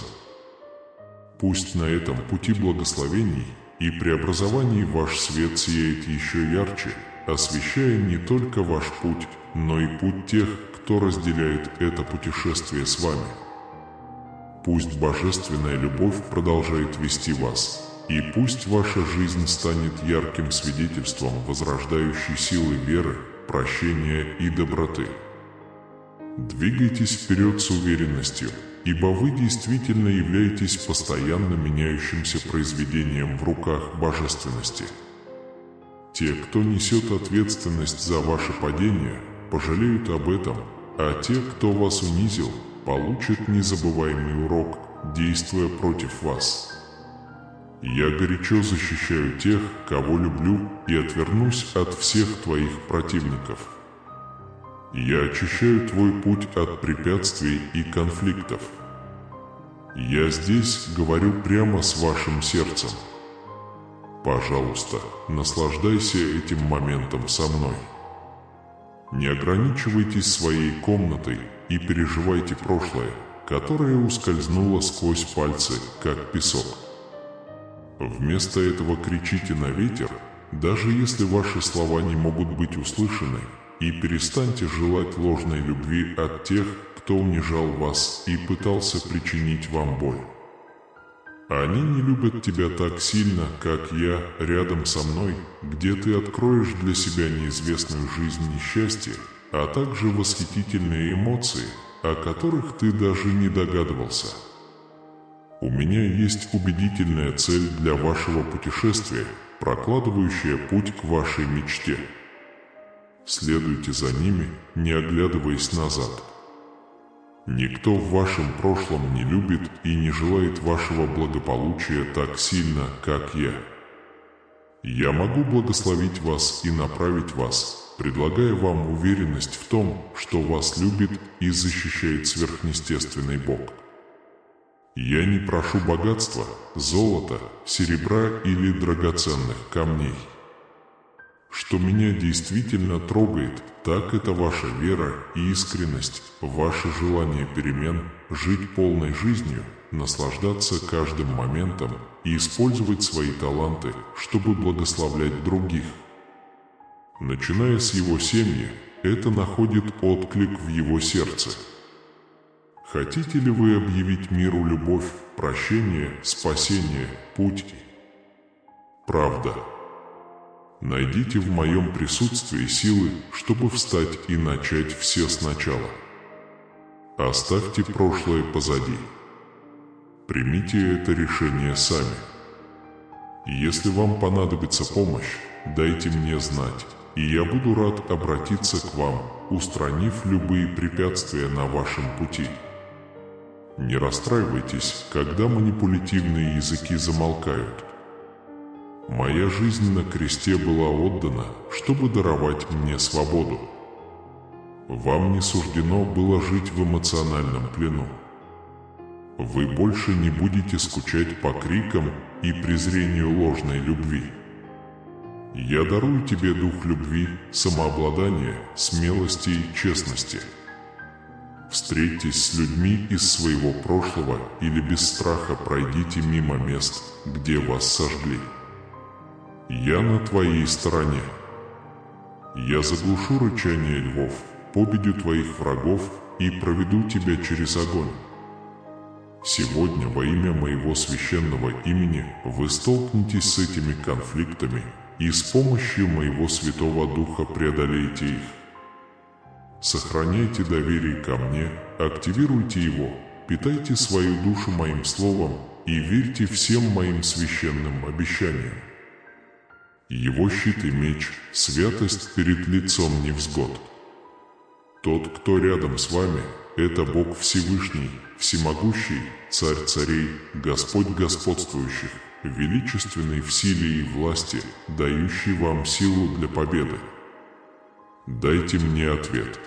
Пусть на этом пути благословений и преобразований ваш свет сияет еще ярче, освещая не только ваш путь, но и путь тех, кто разделяет это путешествие с вами. Пусть божественная любовь продолжает вести вас, и пусть ваша жизнь станет ярким свидетельством возрождающей силы веры, прощения и доброты. Двигайтесь вперед с уверенностью, ибо вы действительно являетесь постоянно меняющимся произведением в руках божественности. Те, кто несет ответственность за ваше падение, пожалеют об этом, а те, кто вас унизил, получат незабываемый урок, действуя против вас. Я горячо защищаю тех, кого люблю, и отвернусь от всех твоих противников. Я очищаю твой путь от препятствий и конфликтов. Я здесь говорю прямо с вашим сердцем. Пожалуйста, наслаждайся этим моментом со мной. Не ограничивайтесь своей комнатой и переживайте прошлое, которое ускользнуло сквозь пальцы, как песок. Вместо этого кричите на ветер, даже если ваши слова не могут быть услышаны, и перестаньте желать ложной любви от тех, кто унижал вас и пытался причинить вам боль. Они не любят тебя так сильно, как я, рядом со мной, где ты откроешь для себя неизвестную жизнь несчастья, а также восхитительные эмоции, о которых ты даже не догадывался. У меня есть убедительная цель для вашего путешествия, прокладывающая путь к вашей мечте. Следуйте за ними, не оглядываясь назад. Никто в вашем прошлом не любит и не желает вашего благополучия так сильно, как я. Я могу благословить вас и направить вас, предлагая вам уверенность в том, что вас любит и защищает сверхъестественный Бог. Я не прошу богатства, золота, серебра или драгоценных камней. Что меня действительно трогает, так это ваша вера и искренность, ваше желание перемен, жить полной жизнью, наслаждаться каждым моментом и использовать свои таланты, чтобы благословлять других. Начиная с его семьи, это находит отклик в его сердце. Хотите ли вы объявить миру любовь, прощение, спасение, путь? Правда. Найдите в моем присутствии силы, чтобы встать и начать все сначала. Оставьте прошлое позади. Примите это решение сами. Если вам понадобится помощь, дайте мне знать, и я буду рад обратиться к вам, устранив любые препятствия на вашем пути. Не расстраивайтесь, когда манипулятивные языки замолкают. Моя жизнь на кресте была отдана, чтобы даровать мне свободу. Вам не суждено было жить в эмоциональном плену. Вы больше не будете скучать по крикам и презрению ложной любви. Я дарую тебе дух любви, самообладания, смелости и честности. Встретьтесь с людьми из своего прошлого или без страха пройдите мимо мест, где вас сожгли. Я на твоей стороне. Я заглушу рычание львов, победю твоих врагов и проведу тебя через огонь. Сегодня во имя моего священного имени вы столкнетесь с этими конфликтами и с помощью моего Святого Духа преодолеете их. Сохраняйте доверие ко мне, активируйте его, питайте свою душу моим словом и верьте всем моим священным обещаниям. Его щит и меч – святость перед лицом невзгод. Тот, кто рядом с вами, это Бог Всевышний, Всемогущий, Царь царей, Господь господствующих, величественный в силе и власти, дающий вам силу для победы. Дайте мне ответ.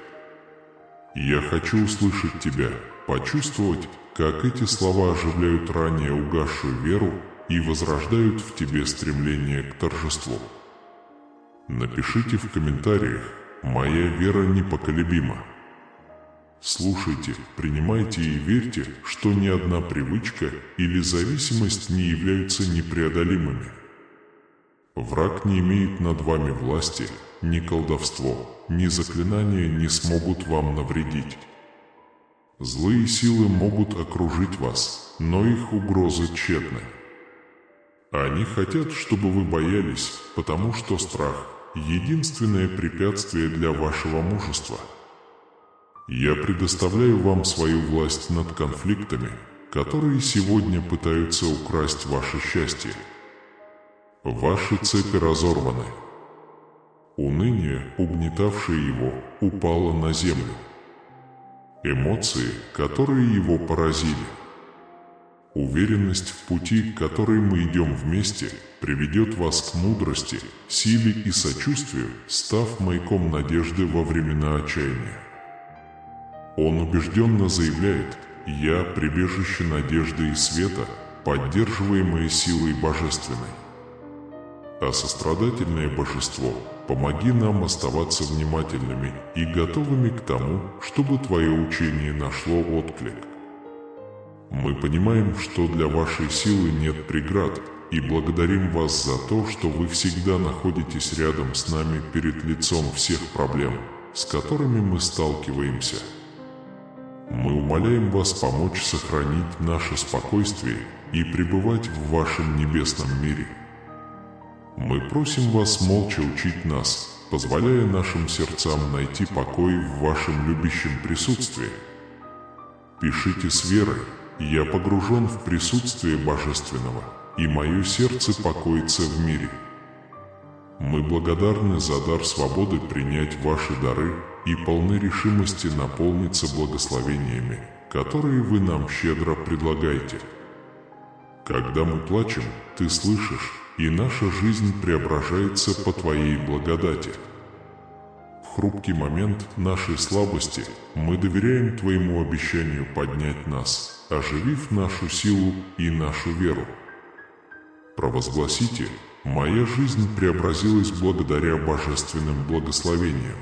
Я хочу услышать тебя, почувствовать, как эти слова оживляют ранее угасшую веру и возрождают в тебе стремление к торжеству. Напишите в комментариях: «Моя вера непоколебима». Слушайте, принимайте и верьте, что ни одна привычка или зависимость не являются непреодолимыми. Враг не имеет над вами власти, ни колдовство, ни заклинания не смогут вам навредить. Злые силы могут окружить вас, но их угрозы тщетны. Они хотят, чтобы вы боялись, потому что страх – единственное препятствие для вашего мужества. Я предоставляю вам свою власть над конфликтами, которые сегодня пытаются украсть ваше счастье. Ваши цепи разорваны. Уныние, угнетавшее его, упало на землю. Эмоции, которые его поразили. Уверенность в пути, который мы идем вместе, приведет вас к мудрости, силе и сочувствию, став маяком надежды во времена отчаяния. Он убежденно заявляет: «Я – прибежище надежды и света, поддерживаемое силой божественной». А сострадательное Божество, помоги нам оставаться внимательными и готовыми к тому, чтобы Твое учение нашло отклик. Мы понимаем, что для вашей силы нет преград, и благодарим вас за то, что вы всегда находитесь рядом с нами перед лицом всех проблем, с которыми мы сталкиваемся. Мы умоляем вас помочь сохранить наше спокойствие и пребывать в вашем небесном мире. Мы просим вас молча учить нас, позволяя нашим сердцам найти покой в вашем любящем присутствии. Пишите с верой: «Я погружен в присутствие Божественного, и мое сердце покоится в мире». Мы благодарны за дар свободы принять ваши дары и полны решимости наполниться благословениями, которые вы нам щедро предлагаете. Когда мы плачем, ты слышишь, и наша жизнь преображается по твоей благодати. В хрупкий момент нашей слабости мы доверяем твоему обещанию поднять нас, оживив нашу силу и нашу веру. Провозгласите: «Моя жизнь преобразилась благодаря божественным благословениям».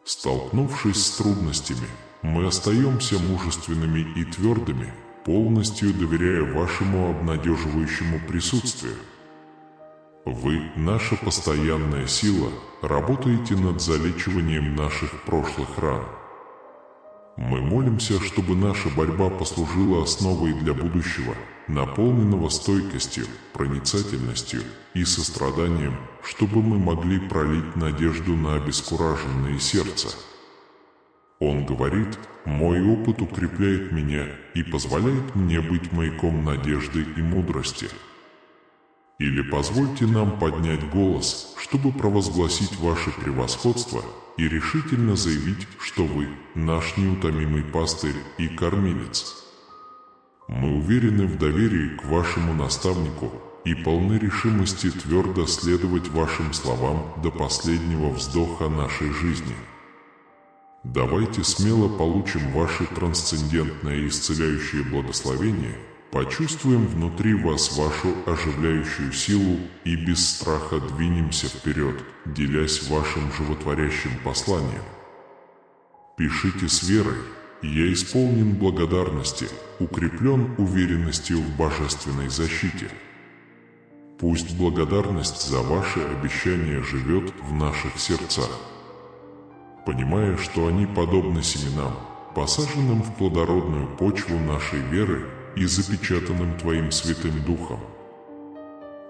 Столкнувшись с трудностями, мы остаемся мужественными и твердыми, полностью доверяя вашему обнадеживающему присутствию. Вы, наша постоянная сила, работаете над залечиванием наших прошлых ран. Мы молимся, чтобы наша борьба послужила основой для будущего, наполненного стойкостью, проницательностью и состраданием, чтобы мы могли пролить надежду на обескураженные сердца. Он говорит: «Мой опыт укрепляет меня и позволяет мне быть маяком надежды и мудрости». Или позвольте нам поднять голос, чтобы провозгласить ваше превосходство и решительно заявить, что вы наш неутомимый пастырь и кормилец. Мы уверены в доверии к вашему наставнику и полны решимости твердо следовать вашим словам до последнего вздоха нашей жизни. Давайте смело получим ваше трансцендентное и исцеляющее благословение, почувствуем внутри вас вашу оживляющую силу и без страха двинемся вперед, делясь вашим животворящим посланием. Пишите с верой: «Я исполнен благодарности, укреплен уверенностью в божественной защите». Пусть благодарность за ваши обещания живет в наших сердцах, понимая, что они подобны семенам, посаженным в плодородную почву нашей веры и запечатанным Твоим Святым Духом.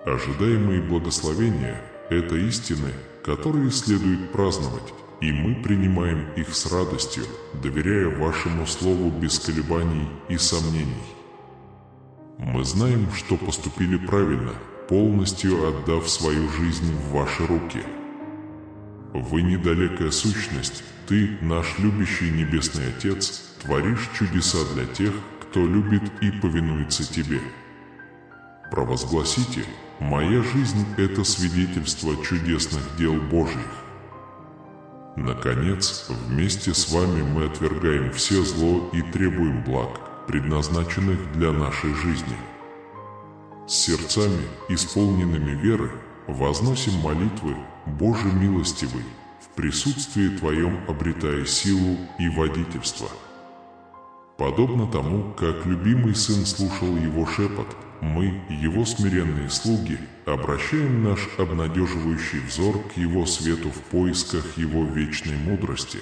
Ожидаемые благословения – это истины, которые следует праздновать, и мы принимаем их с радостью, доверяя Вашему Слову без колебаний и сомнений. Мы знаем, что поступили правильно, полностью отдав свою жизнь в Ваши руки. Вы недалекая сущность, Ты, наш любящий Небесный Отец, творишь чудеса для тех, кто любит и повинуется Тебе. Провозгласите: «Моя жизнь – это свидетельство чудесных дел Божьих». Наконец, вместе с вами мы отвергаем все зло и требуем благ, предназначенных для нашей жизни. С сердцами, исполненными веры, возносим молитвы: «Боже милостивый, в присутствии Твоем обретая силу и водительство». Подобно тому, как любимый сын слушал его шепот, мы, его смиренные слуги, обращаем наш обнадеживающий взор к его свету в поисках его вечной мудрости.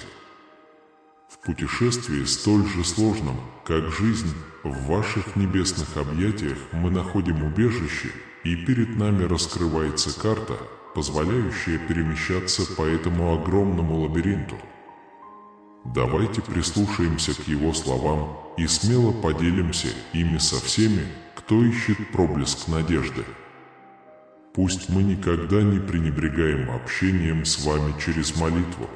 В путешествии столь же сложном, как жизнь, в ваших небесных объятиях мы находим убежище, и перед нами раскрывается карта, позволяющая перемещаться по этому огромному лабиринту. Давайте прислушаемся к его словам и смело поделимся ими со всеми, кто ищет проблеск надежды. Пусть мы никогда не пренебрегаем общением с вами через молитву.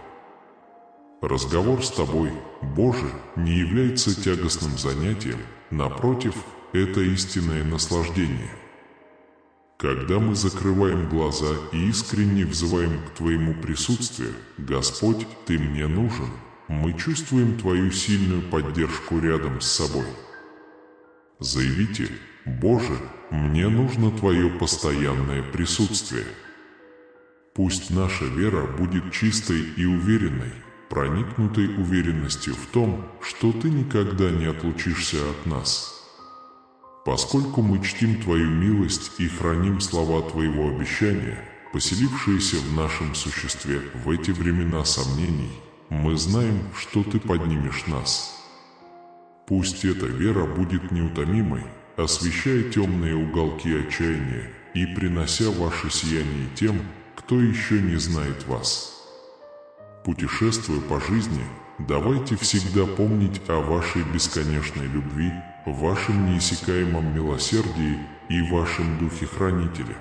Разговор с Тобой, Боже, не является тягостным занятием, напротив, это истинное наслаждение. Когда мы закрываем глаза и искренне взываем к Твоему присутствию: «Господь, Ты мне нужен», мы чувствуем Твою сильную поддержку рядом с собой. Заявите: «Боже, мне нужно Твое постоянное присутствие». Пусть наша вера будет чистой и уверенной, проникнутой уверенностью в том, что Ты никогда не отлучишься от нас. Поскольку мы чтим Твою милость и храним слова Твоего обещания, поселившиеся в нашем существе в эти времена сомнений, мы знаем, что Ты поднимешь нас. Пусть эта вера будет неутомимой, освещая темные уголки отчаяния и принося ваше сияние тем, кто еще не знает вас. Путешествуя по жизни, давайте всегда помнить о вашей бесконечной любви, вашем неиссякаемом милосердии и вашем Духе-Хранителе.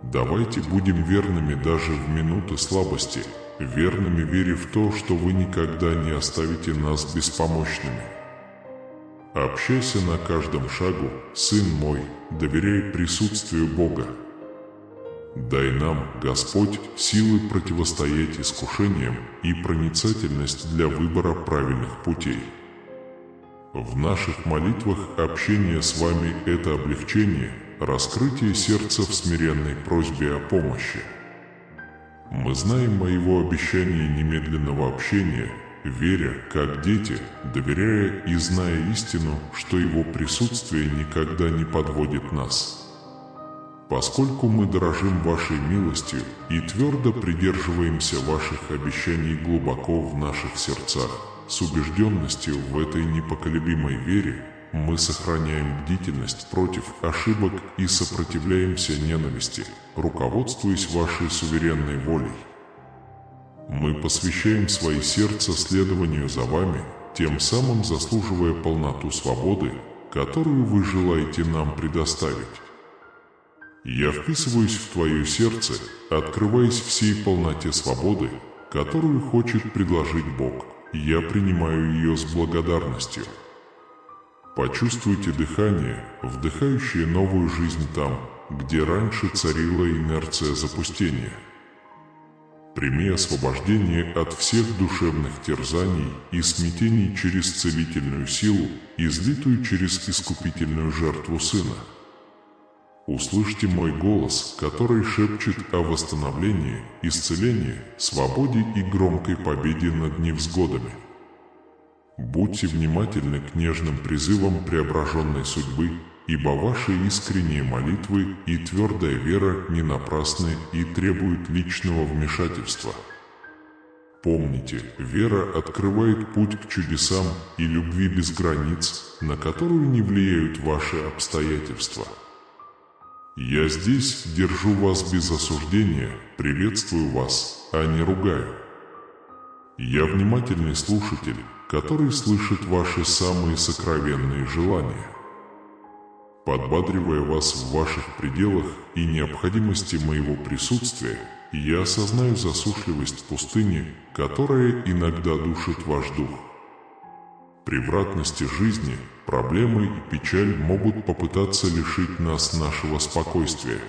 Давайте будем верными даже в минуты слабости, верными вере в то, что вы никогда не оставите нас беспомощными. Общайся на каждом шагу, сын мой, доверяй присутствию Бога. Дай нам, Господь, силы противостоять искушениям и проницательность для выбора правильных путей. В наших молитвах общение с Вами – это облегчение, раскрытие сердца в смиренной просьбе о помощи. Мы знаем о Его обещании немедленного общения, веря, как дети, доверяя и зная истину, что Его присутствие никогда не подводит нас. Поскольку мы дорожим Вашей милостью и твердо придерживаемся Ваших обещаний глубоко в наших сердцах, с убежденностью в этой непоколебимой вере, мы сохраняем бдительность против ошибок и сопротивляемся ненависти, руководствуясь Вашей суверенной волей. Мы посвящаем свои сердца следованию за Вами, тем самым заслуживая полноту свободы, которую Вы желаете нам предоставить. Я вписываюсь в Твое сердце, открываясь всей полноте свободы, которую хочет предложить Бог. Я принимаю ее с благодарностью. Почувствуйте дыхание, вдыхающее новую жизнь там, где раньше царила инерция запустения. Прими освобождение от всех душевных терзаний и смятений через целительную силу, излитую через искупительную жертву Сына. Услышьте мой голос, который шепчет о восстановлении, исцелении, свободе и громкой победе над невзгодами. Будьте внимательны к нежным призывам преображенной судьбы, ибо ваши искренние молитвы и твердая вера не напрасны и требуют личного вмешательства. Помните, вера открывает путь к чудесам и любви без границ, на которую не влияют ваши обстоятельства. Я здесь держу вас без осуждения, приветствую вас, а не ругаю. Я внимательный слушатель, который слышит ваши самые сокровенные желания. Подбадривая вас в ваших пределах и необходимости моего присутствия, я осознаю засушливость пустыни, которая иногда душит ваш дух. Превратности жизни, проблемы и печаль могут попытаться лишить нас нашего спокойствия.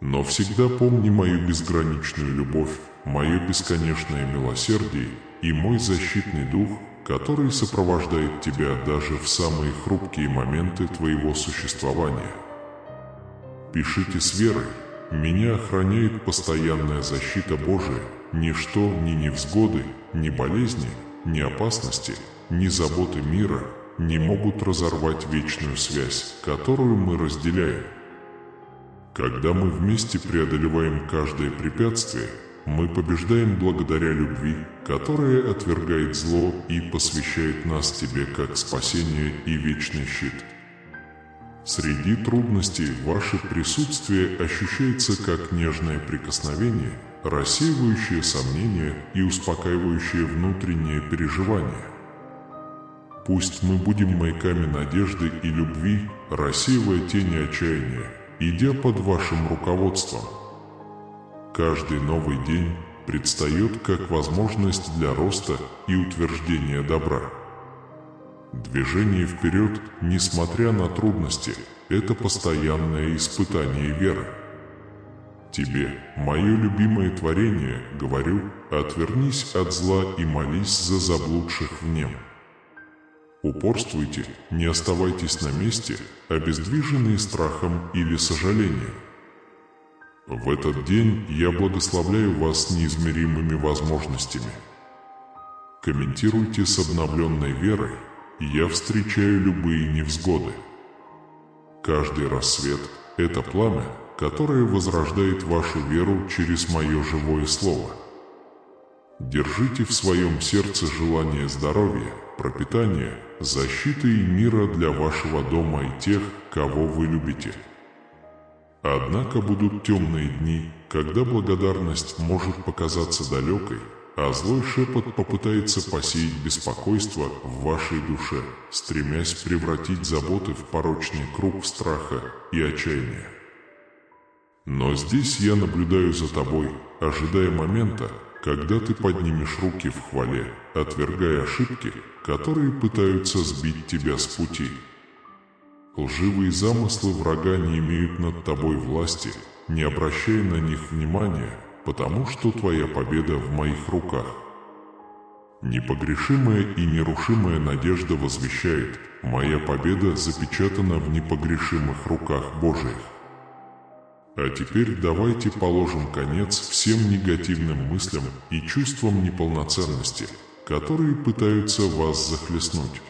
Но всегда помни мою безграничную любовь, мое бесконечное милосердие и мой защитный дух, который сопровождает тебя даже в самые хрупкие моменты твоего существования. Пишите с верой, меня охраняет постоянная защита Божия, ничто, ни невзгоды, ни болезни, ни опасности, ни заботы мира не могут разорвать вечную связь, которую мы разделяем. Когда мы вместе преодолеваем каждое препятствие, мы побеждаем благодаря любви, которая отвергает зло и посвящает нас Тебе как спасение и вечный щит. Среди трудностей ваше присутствие ощущается как нежное прикосновение, рассеивающее сомнения и успокаивающее внутренние переживания. Пусть мы будем маяками надежды и любви, рассеивая тени отчаяния, идя под вашим руководством. Каждый новый день предстает как возможность для роста и утверждения добра. Движение вперед, несмотря на трудности, это постоянное испытание веры. Тебе, мое любимое творение, говорю, отвернись от зла и молись за заблудших в нем. Упорствуйте, не оставайтесь на месте, обездвиженные страхом или сожалением. В этот день я благословляю вас неизмеримыми возможностями. Комментируйте с обновленной верой, и я встречаю любые невзгоды. Каждый рассвет – это пламя, которое возрождает вашу веру через мое живое слово. Держите в своем сердце желание здоровья, пропитания, защиты и мира для вашего дома и тех, кого вы любите. Однако будут темные дни, когда благодарность может показаться далекой, а злой шепот попытается посеять беспокойство в вашей душе, стремясь превратить заботы в порочный круг страха и отчаяния. Но здесь я наблюдаю за тобой, ожидая момента, когда ты поднимешь руки в хвале, отвергая ошибки, которые пытаются сбить тебя с пути. Лживые замыслы врага не имеют над тобой власти, не обращай на них внимания, потому что твоя победа в моих руках. Непогрешимая и нерушимая надежда возвещает: моя победа запечатана в непогрешимых руках Божиих. А теперь давайте положим конец всем негативным мыслям и чувствам неполноценности, которые пытаются вас захлестнуть.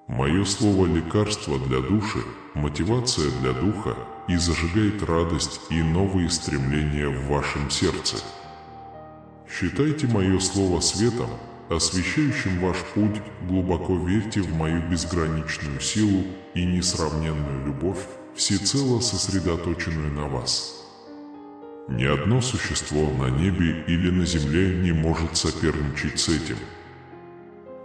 Мое слово – лекарство для души, мотивация для духа и зажигает радость и новые стремления в вашем сердце. Считайте мое слово светом, освещающим ваш путь, глубоко верьте в мою безграничную силу и несравненную любовь, всецело сосредоточенную на вас. Ни одно существо на небе или на земле не может соперничать с этим.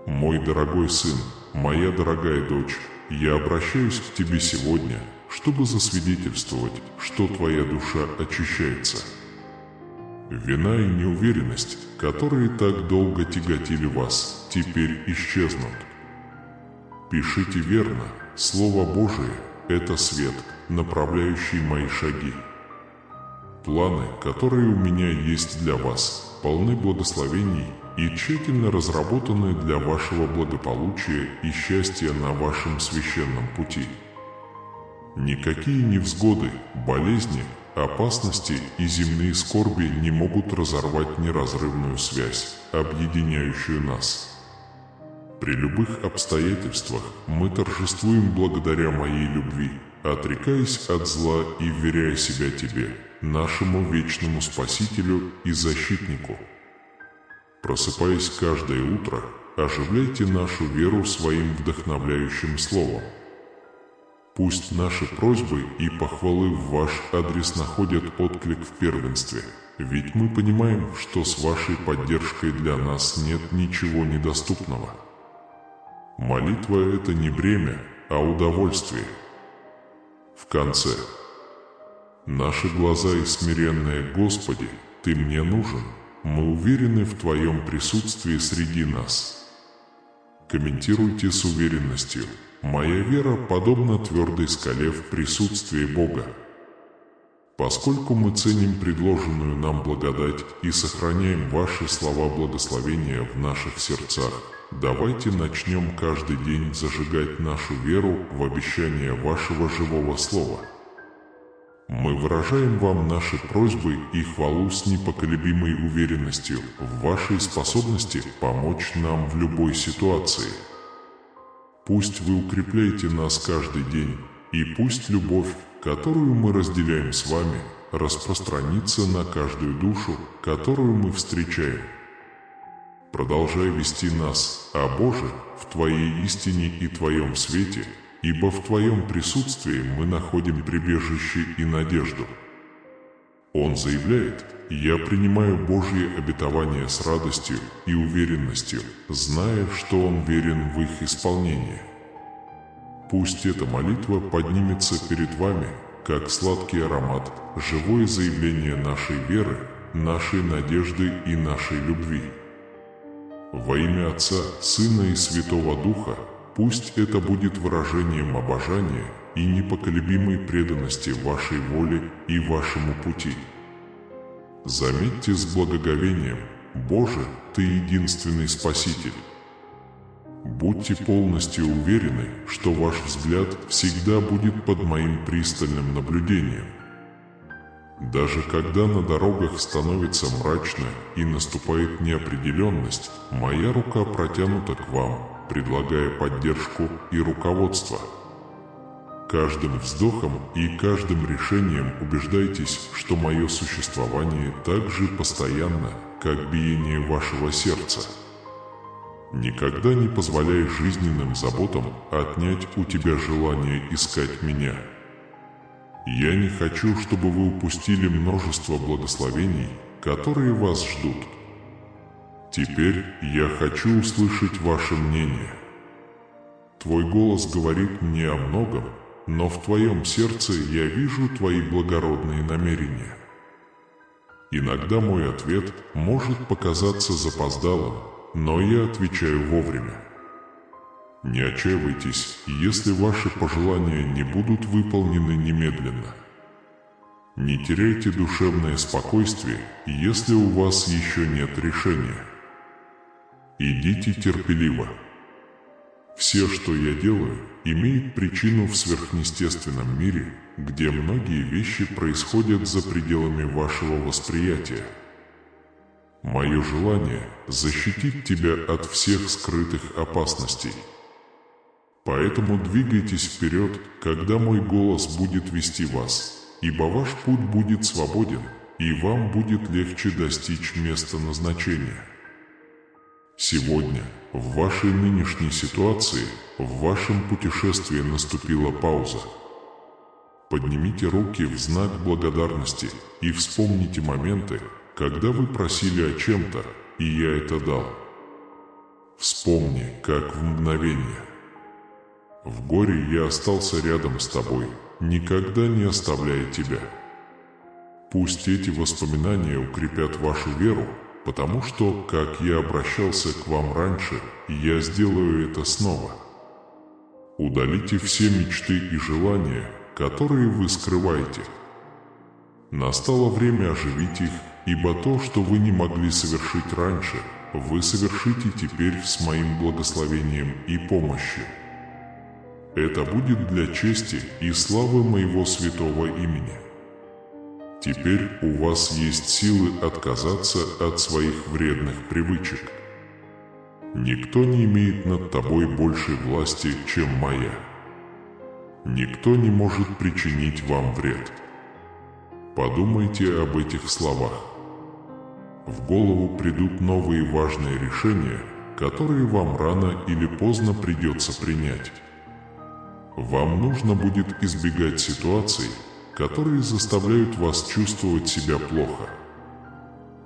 Мой дорогой сын, моя дорогая дочь, я обращаюсь к тебе сегодня, чтобы засвидетельствовать, что твоя душа очищается. Вина и неуверенность, которые так долго тяготили вас, теперь исчезнут. Пишите верно, Слово Божие – это свет, направляющий мои шаги. Планы, которые у меня есть для вас, полны благословений и тщательно разработаны для вашего благополучия и счастья на вашем священном пути. Никакие невзгоды, болезни, опасности и земные скорби не могут разорвать неразрывную связь, объединяющую нас. При любых обстоятельствах мы торжествуем благодаря моей любви, отрекаясь от зла и вверяя себя тебе, нашему вечному Спасителю и Защитнику. Просыпаясь каждое утро, оживляйте нашу веру своим вдохновляющим словом. Пусть наши просьбы и похвалы в ваш адрес находят отклик в первенстве, ведь мы понимаем, что с вашей поддержкой для нас нет ничего недоступного. Молитва – это не бремя, а удовольствие. В конце. Наши глаза и смиренные: Господи, Ты мне нужен, мы уверены в Твоем присутствии среди нас. Комментируйте с уверенностью: моя вера подобна твердой скале в присутствии Бога. Поскольку мы ценим предложенную нам благодать и сохраняем ваши слова благословения в наших сердцах, давайте начнем каждый день зажигать нашу веру в обещание вашего живого слова. Мы выражаем вам наши просьбы и хвалу с непоколебимой уверенностью в вашей способности помочь нам в любой ситуации. Пусть вы укрепляете нас каждый день, и пусть любовь, которую мы разделяем с вами, распространится на каждую душу, которую мы встречаем. Продолжай вести нас, о Боже, в Твоей истине и Твоем свете, ибо в Твоем присутствии мы находим прибежище и надежду. Он заявляет: «Я принимаю Божьи обетования с радостью и уверенностью, зная, что Он верен в их исполнении». Пусть эта молитва поднимется перед вами, как сладкий аромат, живое заявление нашей веры, нашей надежды и нашей любви. Во имя Отца, Сына и Святого Духа, пусть это будет выражением обожания и непоколебимой преданности вашей воле и вашему пути. Заметьте с благоговением: Боже, Ты единственный Спаситель. Будьте полностью уверены, что ваш взгляд всегда будет под моим пристальным наблюдением. Даже когда на дорогах становится мрачно и наступает неопределенность, моя рука протянута к вам, предлагая поддержку и руководство. Каждым вздохом и каждым решением убеждайтесь, что мое существование так же постоянно, как биение вашего сердца. Никогда не позволяй жизненным заботам отнять у тебя желание искать меня. Я не хочу, чтобы вы упустили множество благословений, которые вас ждут. Теперь я хочу услышать ваше мнение. Твой голос говорит мне о многом, но в твоем сердце я вижу твои благородные намерения. Иногда мой ответ может показаться запоздалым, но я отвечаю вовремя. Не отчаивайтесь, если ваши пожелания не будут выполнены немедленно. Не теряйте душевное спокойствие, если у вас еще нет решения. Идите терпеливо. Все, что я делаю, имеет причину в сверхъестественном мире, где многие вещи происходят за пределами вашего восприятия. Мое желание – защитить тебя от всех скрытых опасностей. Поэтому двигайтесь вперед, когда мой голос будет вести вас, ибо ваш путь будет свободен, и вам будет легче достичь места назначения. Сегодня, в вашей нынешней ситуации, в вашем путешествии наступила пауза. Поднимите руки в знак благодарности и вспомните моменты, когда вы просили о чем-то, и я это дал. Вспомни, как в мгновение. В горе я остался рядом с тобой, никогда не оставляя тебя. Пусть эти воспоминания укрепят вашу веру, потому что, как я обращался к вам раньше, я сделаю это снова. Удалите все мечты и желания, которые вы скрываете. Настало время оживить их, ибо то, что вы не могли совершить раньше, вы совершите теперь с моим благословением и помощью. Это будет для чести и славы моего святого имени. Теперь у вас есть силы отказаться от своих вредных привычек. Никто не имеет над тобой большей власти, чем моя. Никто не может причинить вам вред. Подумайте об этих словах. В голову придут новые важные решения, которые вам рано или поздно придется принять. Вам нужно будет избегать ситуаций, которые заставляют вас чувствовать себя плохо.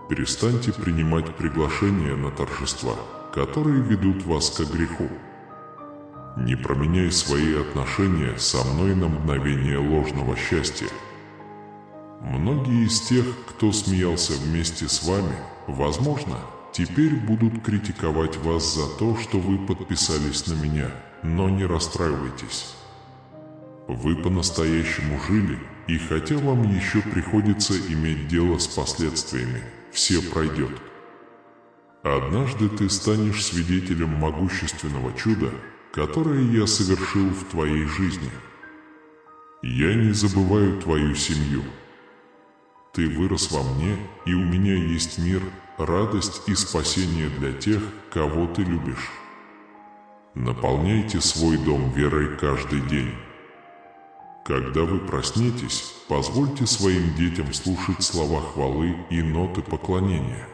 Перестаньте принимать приглашения на торжества, которые ведут вас к греху. Не променяй свои отношения со мной на мгновение ложного счастья. Многие из тех, кто смеялся вместе с вами, возможно, теперь будут критиковать вас за то, что вы подписались на меня, но не расстраивайтесь. Вы по-настоящему жили, и хотя вам еще приходится иметь дело с последствиями, все пройдет. Однажды ты станешь свидетелем могущественного чуда, которое я совершил в твоей жизни. Я не забываю твою семью. Ты вырос во мне, и у меня есть мир, радость и спасение для тех, кого ты любишь. Наполняйте свой дом верой каждый день. Когда вы проснетесь, позвольте своим детям слушать слова хвалы и ноты поклонения.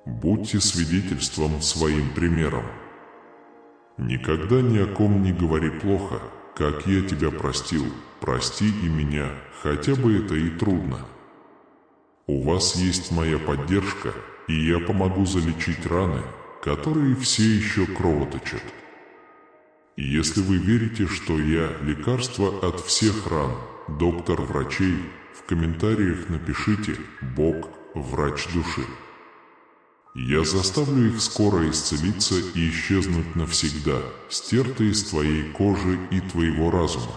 Будьте свидетельством своим примером. Никогда ни о ком не говори плохо, как я тебя простил, прости и меня, хотя бы это и трудно. У вас есть моя поддержка, и я помогу залечить раны, которые все еще кровоточат. Если вы верите, что я лекарство от всех ран, доктор врачей, в комментариях напишите «Бог – врач души». Я заставлю их скоро исцелиться и исчезнуть навсегда, стертые с твоей кожи и твоего разума.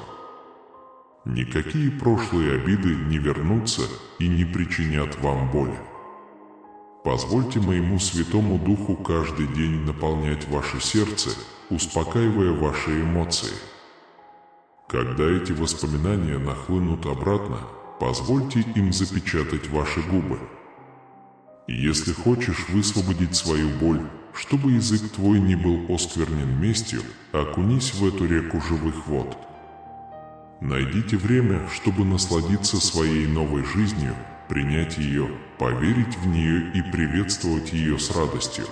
Никакие прошлые обиды не вернутся и не причинят вам боли. Позвольте моему Святому Духу каждый день наполнять ваше сердце, успокаивая ваши эмоции. Когда эти воспоминания нахлынут обратно, позвольте им запечатать ваши губы. Если хочешь высвободить свою боль, чтобы язык твой не был осквернен местью, окунись в эту реку живых вод. Найдите время, чтобы насладиться своей новой жизнью, принять ее, поверить в нее и приветствовать ее с радостью.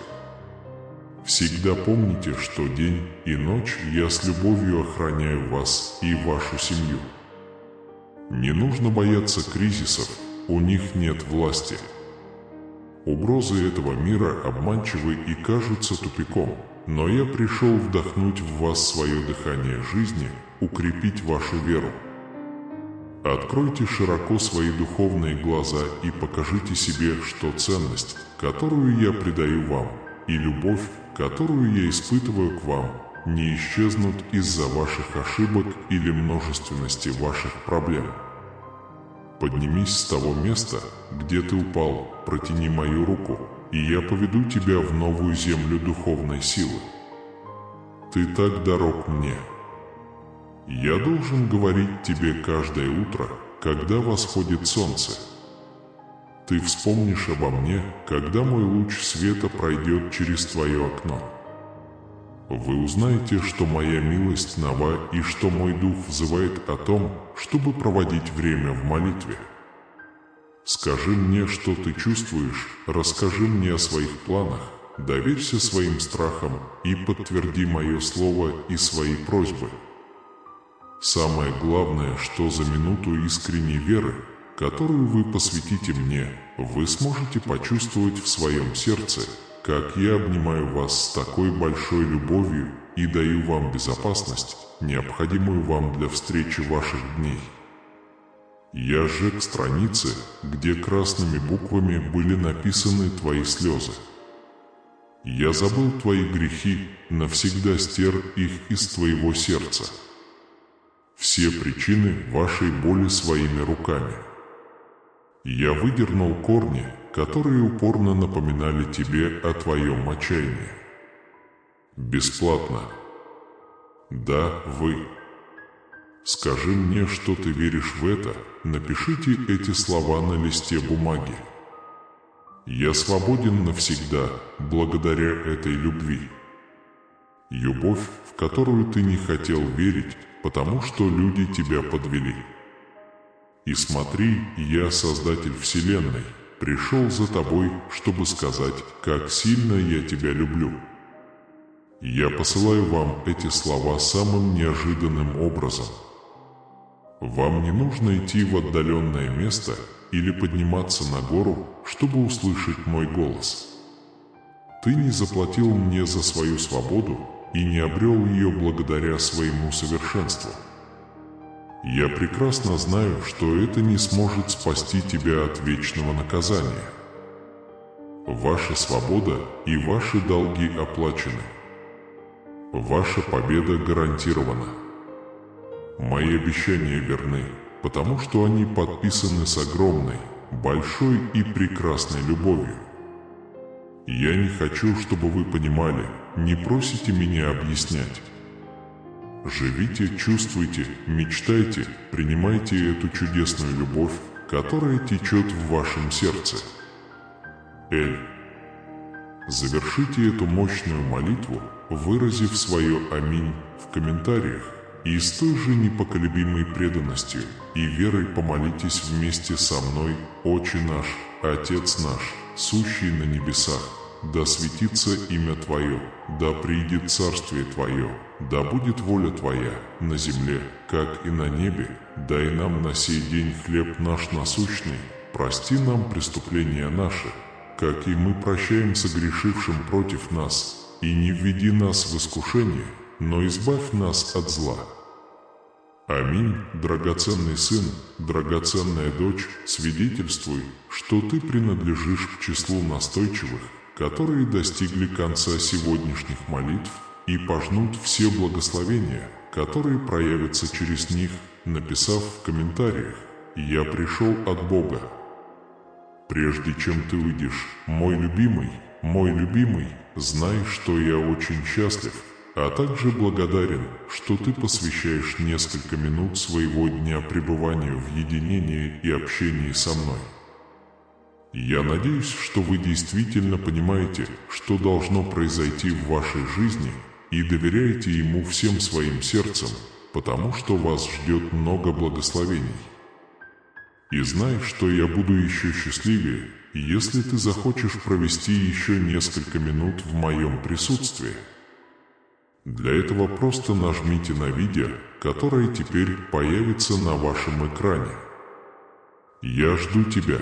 Всегда помните, что день и ночь я с любовью охраняю вас и вашу семью. Не нужно бояться кризисов, у них нет власти. Угрозы этого мира обманчивы и кажутся тупиком, но я пришел вдохнуть в вас свое дыхание жизни, укрепить вашу веру. Откройте широко свои духовные глаза и покажите себе, что ценность, которую я придаю вам, и любовь, которую я испытываю к вам, не исчезнут из-за ваших ошибок или множественности ваших проблем. Поднимись с того места, где ты упал, протяни мою руку, и я поведу тебя в новую землю духовной силы. Ты так дорог мне. Я должен говорить тебе каждое утро, когда восходит солнце. Ты вспомнишь обо мне, когда мой луч света пройдет через твое окно. Вы узнаете, что моя милость нова и что мой дух взывает о том, чтобы проводить время в молитве. Скажи мне, что ты чувствуешь, расскажи мне о своих планах, доверься своим страхам и подтверди мое слово и свои просьбы. Самое главное, что за минуту искренней веры, которую вы посвятите мне, вы сможете почувствовать в своем сердце, как я обнимаю вас с такой большой любовью и даю вам безопасность, необходимую вам для встречи ваших дней. Я сжег страницы, где красными буквами были написаны твои слезы. Я забыл твои грехи, навсегда стер их из твоего сердца. Все причины вашей боли своими руками. Я выдернул корни, которые упорно напоминали тебе о твоем отчаянии. Бесплатно. Да, вы. Скажи мне, что ты веришь в это, напишите эти слова на листе бумаги. Я свободен навсегда, благодаря этой любви. Любовь, в которую ты не хотел верить, потому что люди тебя подвели. И смотри, я, Создатель Вселенной, пришел за тобой, чтобы сказать, как сильно я тебя люблю. Я посылаю вам эти слова самым неожиданным образом. Вам не нужно идти в отдаленное место или подниматься на гору, чтобы услышать мой голос. Ты не заплатил мне за свою свободу и не обрел ее благодаря своему совершенству. Я прекрасно знаю, что это не сможет спасти тебя от вечного наказания. Ваша свобода и ваши долги оплачены. Ваша победа гарантирована. Мои обещания верны, потому что они подписаны с огромной, большой и прекрасной любовью. Я не хочу, чтобы вы понимали, не просите меня объяснять. Живите, чувствуйте, мечтайте, принимайте эту чудесную любовь, которая течет в вашем сердце. Эль. Завершите эту мощную молитву, выразив свое «Аминь» в комментариях, и с той же непоколебимой преданностью и верой помолитесь вместе со мной: «Отче наш, Отец наш, сущий на небесах, да светится имя Твое, да приидет царствие Твое, да будет воля Твоя на земле, как и на небе. Дай нам на сей день хлеб наш насущный, прости нам преступления наши, как и мы прощаем согрешившим против нас, и не введи нас в искушение, но избавь нас от зла». Аминь, драгоценный сын, драгоценная дочь, свидетельствуй, что ты принадлежишь к числу настойчивых, которые достигли конца сегодняшних молитв и пожнут все благословения, которые проявятся через них, написав в комментариях: «Я пришел от Бога». Прежде чем ты уйдешь, мой любимый, знай, что я очень счастлив, а также благодарен, что ты посвящаешь несколько минут своего дня пребыванию в единении и общении со мной. Я надеюсь, что вы действительно понимаете, что должно произойти в вашей жизни, и доверяете ему всем своим сердцем, потому что вас ждет много благословений. И знай, что я буду еще счастливее, если ты захочешь провести еще несколько минут в моем присутствии. Для этого просто нажмите на видео, которое теперь появится на вашем экране. Я жду тебя.